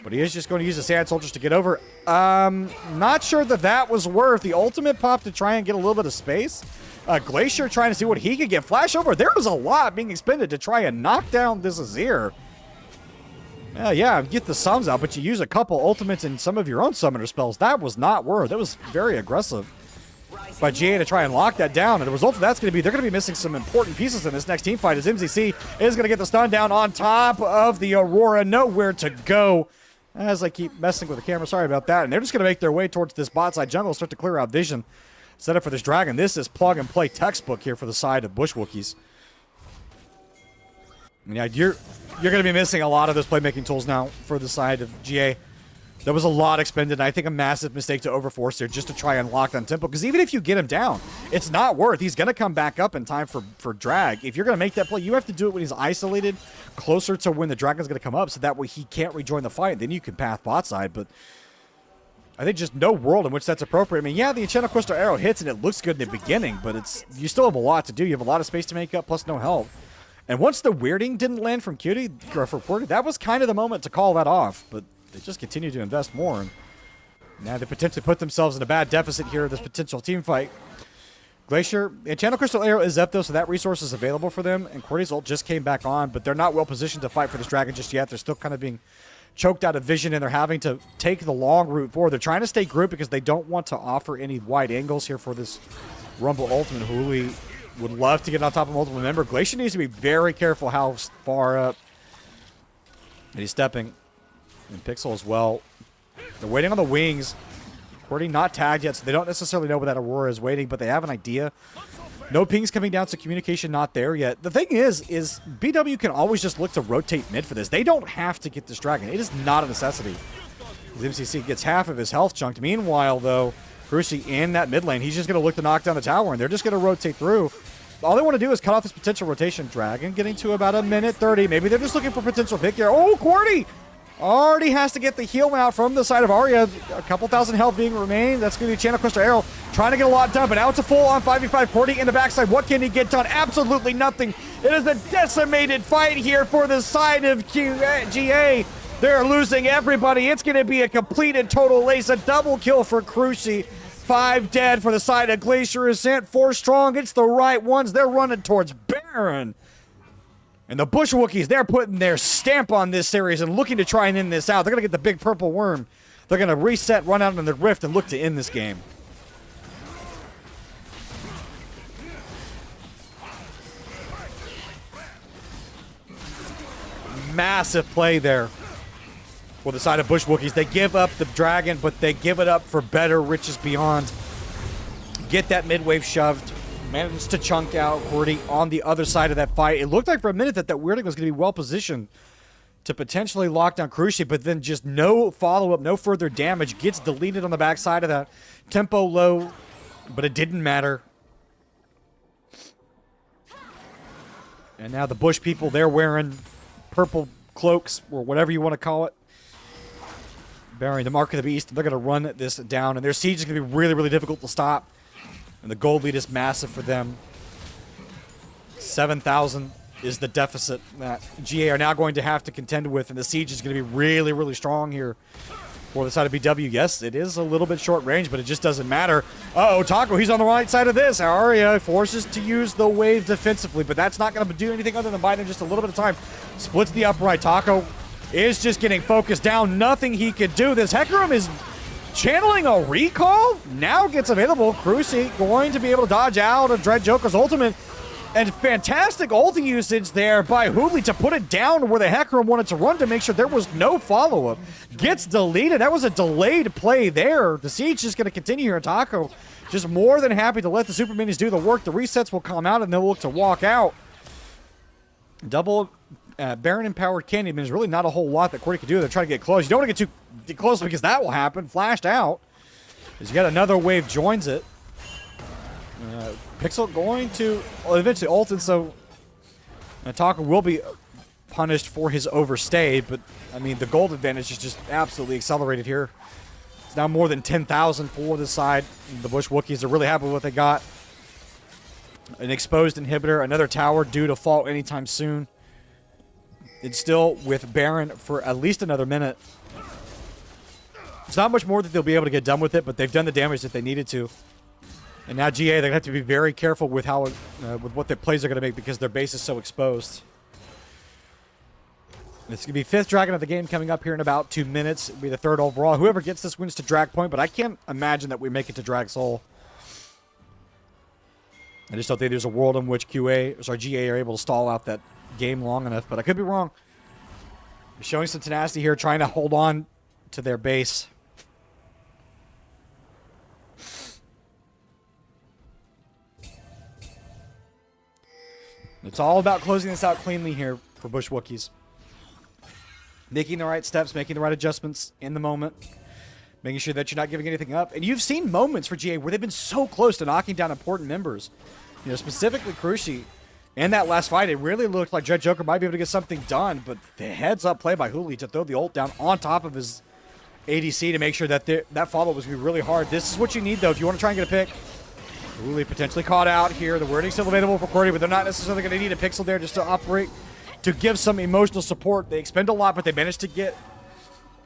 But he is just going to use the Sand Soldiers to get over. Not sure that was worth the ultimate pop to try and get a little bit of space. Glacier trying to see what he could get. Flash over. There was a lot being expended to try and knock down this Azir. Yeah, get the sums out, but you use a couple ultimates and some of your own summoner spells. That was not worth. That was very aggressive by GA to try and lock that down. And the result of that's going to be they're going to be missing some important pieces in this next team fight as MZC is going to get the stun down on top of the Aurora. Nowhere to go. As I keep messing with the camera, sorry about that. And they're just going to make their way towards this bot side jungle, start to clear out vision. Set up for this dragon. This is plug and play textbook here for the side of Bush Wookies. Yeah, you're going to be missing a lot of those playmaking tools now for the side of GA. There was a lot expended, and I think a massive mistake to overforce there just to try and lock down Tempo. Because even if you get him down, it's not worth. He's going to come back up in time for drag. If you're going to make that play, you have to do it when he's isolated, closer to when the dragon's going to come up, so that way he can't rejoin the fight. Then you can path bot side, but I think just no world in which that's appropriate. I mean, yeah, the Enchanted Crystal Arrow hits and it looks good in the beginning, but you still have a lot to do. You have a lot of space to make up, plus no help. And once the weirding didn't land from Cutie, or for Qwerty, that was kind of the moment to call that off. But they just continue to invest more. And now they potentially put themselves in a bad deficit here, this potential team fight. Glacier, Enchanted Crystal Arrow is up, though, so that resource is available for them. And Qwerty's ult just came back on, but they're not well positioned to fight for this dragon just yet. They're still kind of being choked out of vision, and they're having to take the long route forward. They're trying to stay grouped because they don't want to offer any wide angles here for this Rumble Ultimate. Huli would love to get on top of multiple member. Glacier needs to be very careful how far up and he's stepping. And Pixel as well. They're waiting on the wings. Qwerty not tagged yet, so they don't necessarily know where that Aurora is waiting, but they have an idea. No pings coming down, so communication not there yet. The thing is BW can always just look to rotate mid for this. They don't have to get this dragon. It is not a necessity. MCC gets half of his health chunked. Meanwhile, though, Cruci in that mid lane, he's just going to look to knock down the tower, and they're just going to rotate through. All they want to do is cut off this potential rotation. Dragon getting to about a minute 30. Maybe they're just looking for potential pick here. Oh, Qwerty already has to get the heal out from the side of Arya. A couple thousand health being remained. That's going to be Enchanted Crystal Arrow trying to get a lot done, but now it's a full on 5v5. Qwerty in the backside. What can he get done? Absolutely nothing. It is a decimated fight here for the side of GA. They're losing everybody. It's going to be a complete and total ace. A double kill for Cruci. 5 dead for the side of Glacier Ascent. 4 strong. It's the right ones. They're running towards Baron. And the Bush Wookies, they're putting their stamp on this series and looking to try and end this out. They're going to get the big purple worm. They're going to reset, run out in the rift, and look to end this game. Massive play there for the side of Bush Wookiees. They give up the dragon, but they give it up for better riches beyond. Get that mid-wave shoved. Manages to chunk out Cordy on the other side of that fight. It looked like for a minute that Weirding was going to be well-positioned to potentially lock down Cruci, but then just no follow-up, no further damage. Gets deleted on the backside of that. Tempo low, but it didn't matter. And now the Bush people, they're wearing purple cloaks, or whatever you want to call it. Bearing the mark of the beast. They're going to run this down, and their siege is going to be really, really difficult to stop. And the gold lead is massive for them. 7,000 is the deficit that GA are now going to have to contend with, and the siege is going to be really, really strong here for the side of BW. Yes, it is a little bit short range, but it just doesn't matter. Uh-oh, Taco, he's on the right side of this. Aria forces to use the wave defensively, but that's not going to do anything other than buy them just a little bit of time. Splits the upright. Taco is just getting focused down. Nothing he could do. This Hecarim is channeling a recall. Now gets available. Cruci going to be able to dodge out of Dread Joker's ultimate. And fantastic ulti usage there by Hooley to put it down where the Hecarim wanted to run to make sure there was no follow-up. Gets deleted. That was a delayed play there. The siege is going to continue here. Taco just more than happy to let the Super Minis do the work. The resets will come out and they'll look to walk out. Double Baron-empowered Candy. There's really not a whole lot that Cordy can do. They're trying to get close. You don't want to get too close because that will happen. Flashed out. As you got another wave joins it. Pixel going to eventually ult, and so Taco will be punished for his overstay, but I mean the gold advantage is just absolutely accelerated here. It's now more than 10,000 for the side. The Bush Wookiees are really happy with what they got. An exposed inhibitor, another tower due to fall anytime soon. It's still with Baron for at least another minute. There's not much more that they'll be able to get done with it, but they've done the damage that they needed to. And now GA, they're going to have to be very careful with how, with what their plays are going to make because their base is so exposed. It's going to be 5th Dragon of the game coming up here in about 2 minutes. It'll be the 3rd overall. Whoever gets this wins to Drag Point, but I can't imagine that we make it to Drag Soul. I just don't think there's a world in which GA are able to stall out that game long enough, but I could be wrong. They're showing some tenacity here, trying to hold on to their base. It's all about closing this out cleanly here for Bush Wookiees. Making the right steps, making the right adjustments in the moment. Making sure that you're not giving anything up. And you've seen moments for GA where they've been so close to knocking down important members. You know, specifically Cruci. In that last fight, it really looked like Dread Joker might be able to get something done, but the heads-up play by Hooley to throw the ult down on top of his ADC to make sure that that follow was going to be really hard. This is what you need, though, if you want to try and get a pick. Hooley potentially caught out here. The wording's still available for Cordy, but they're not necessarily going to need a pixel there just to operate, to give some emotional support. They expend a lot, but they managed to get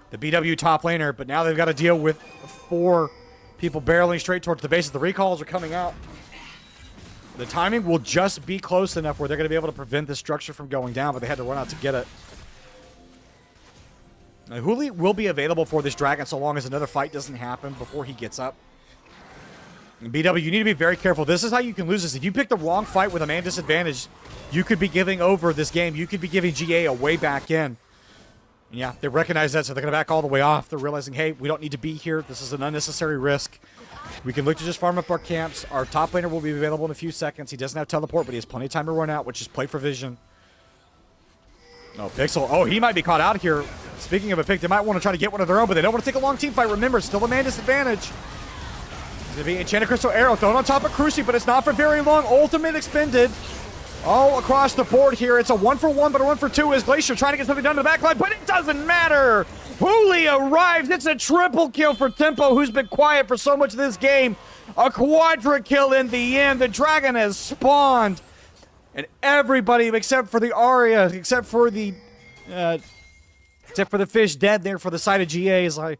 the BW top laner, but now they've got to deal with 4 people barreling straight towards the base. The recalls are coming out. The timing will just be close enough where they're going to be able to prevent this structure from going down, but they had to run out to get it. Now, Hooley will be available for this dragon so long as another fight doesn't happen before he gets up. And BW, you need to be very careful. This is how you can lose this. If you pick the wrong fight with a man disadvantage, you could be giving over this game. You could be giving GA a way back in. And yeah, they recognize that, so they're going to back all the way off. They're realizing, hey, we don't need to be here. This is an unnecessary risk. We can look to just farm up our camps. Our top laner will be available in a few seconds. He doesn't have teleport, but he has plenty of time to run out, which is play for vision. Oh, Pixel. Oh, he might be caught out here. Speaking of a pick, they might want to try to get one of their own, but they don't want to take a long team fight. Remember, it's still a man disadvantage. It's going to be Enchanted Crystal Arrow thrown on top of Cruci, but it's not for very long. Ultimate expended. All across the board here. It's a 1-for-1, but a 1-for-2 is Glacier trying to get something done to the backline, but it doesn't matter. Hooley arrives. It's a triple kill for Tempo, who's been quiet for so much of this game. A quadra kill in the end. The dragon has spawned. And everybody, except for the Aria, except for the fish dead there for the side of GA, is like,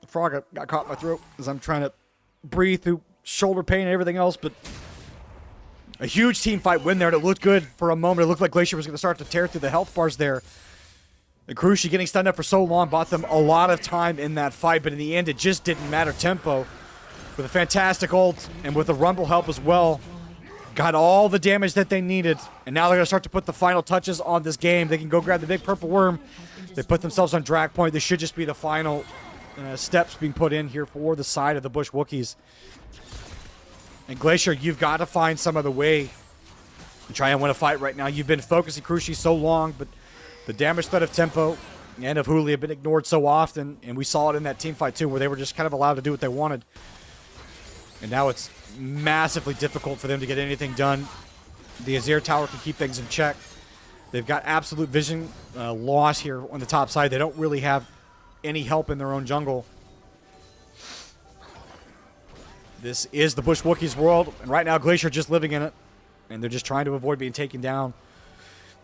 the frog got caught in my throat as I'm trying to breathe through shoulder pain and everything else, but a huge team fight win there, and it looked good for a moment. It looked like Glacier was going to start to tear through the health bars there. The Cruci getting stunned up for so long bought them a lot of time in that fight, but in the end, it just didn't matter. Tempo, with a fantastic ult and with the Rumble help as well, got all the damage that they needed. And now they're going to start to put the final touches on this game. They can go grab the big purple worm. They put themselves on drag point. This should just be the final steps being put in here for the side of the Bush Wookiees. And Glacier, you've got to find some other way to try and win a fight right now. You've been focusing Cruci so long, but the damage threat of Tempo and of Huli have been ignored so often, and we saw it in that team fight too, where they were just kind of allowed to do what they wanted. And now it's massively difficult for them to get anything done. The Azir Tower can keep things in check. They've got absolute vision loss here on the top side. They don't really have any help in their own jungle. This is the Bush Wookiees world, and right now Glacier just living in it, and they're just trying to avoid being taken down.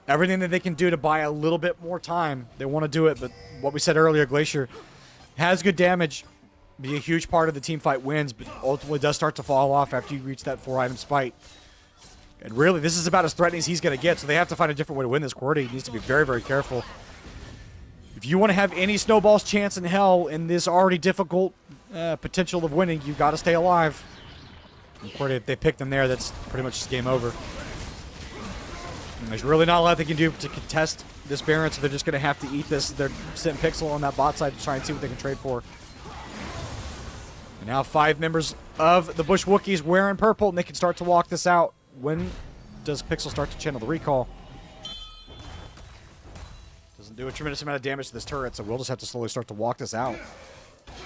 Everything that they can do to buy a little bit more time, they want to do it, but what we said earlier, Glacier has good damage, be a huge part of the team fight wins, but ultimately does start to fall off after you reach that 4-item spite. And really, this is about as threatening as he's going to get, so they have to find a different way to win this. QWERTY needs to be very, very careful. If you want to have any snowball's chance in hell in this already difficult potential of winning, you've got to stay alive. And QWERTY, if they pick them there, that's pretty much just game over. And there's really not a lot they can do to contest this Baron, so they're just going to have to eat this. They're sitting Pixel on that bot side to try and see what they can trade for. And now 5 members of the Bush Wookiees wearing purple, and they can start to walk this out. When does Pixel start to channel the recall? Doesn't do a tremendous amount of damage to this turret, so we'll just have to slowly start to walk this out.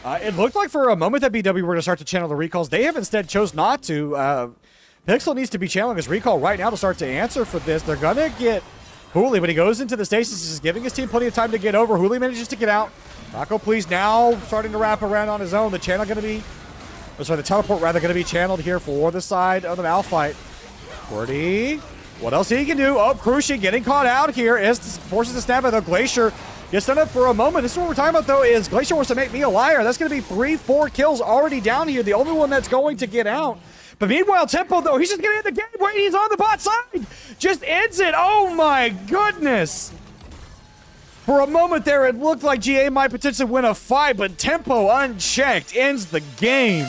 It looked like for a moment that BW were going to start to channel the recalls. They have instead chose not to. Pixel needs to be channeling his recall right now to start to answer for this. They're going to get Huli, but he goes into the stasis. He's giving his team plenty of time to get over. Huli manages to get out. Taco, please, now starting to wrap around on his own. The channel going to be, the teleport rather going to be channeled here for the side of the Malphite. QWERTY, what else he can do? Oh, Cruci getting caught out here. Forces the snap of the Glacier. Gets done up for a moment. This is what we're talking about, though, is Glacier wants to make me a liar. That's going to be 3-4 kills already down here. The only one that's going to get out. But meanwhile, Tempo, though, he's just going to end the game. Wait, he's on the bot side. Just ends it. Oh, my goodness. For a moment there, it looked like GA might potentially win a fight, but Tempo unchecked ends the game.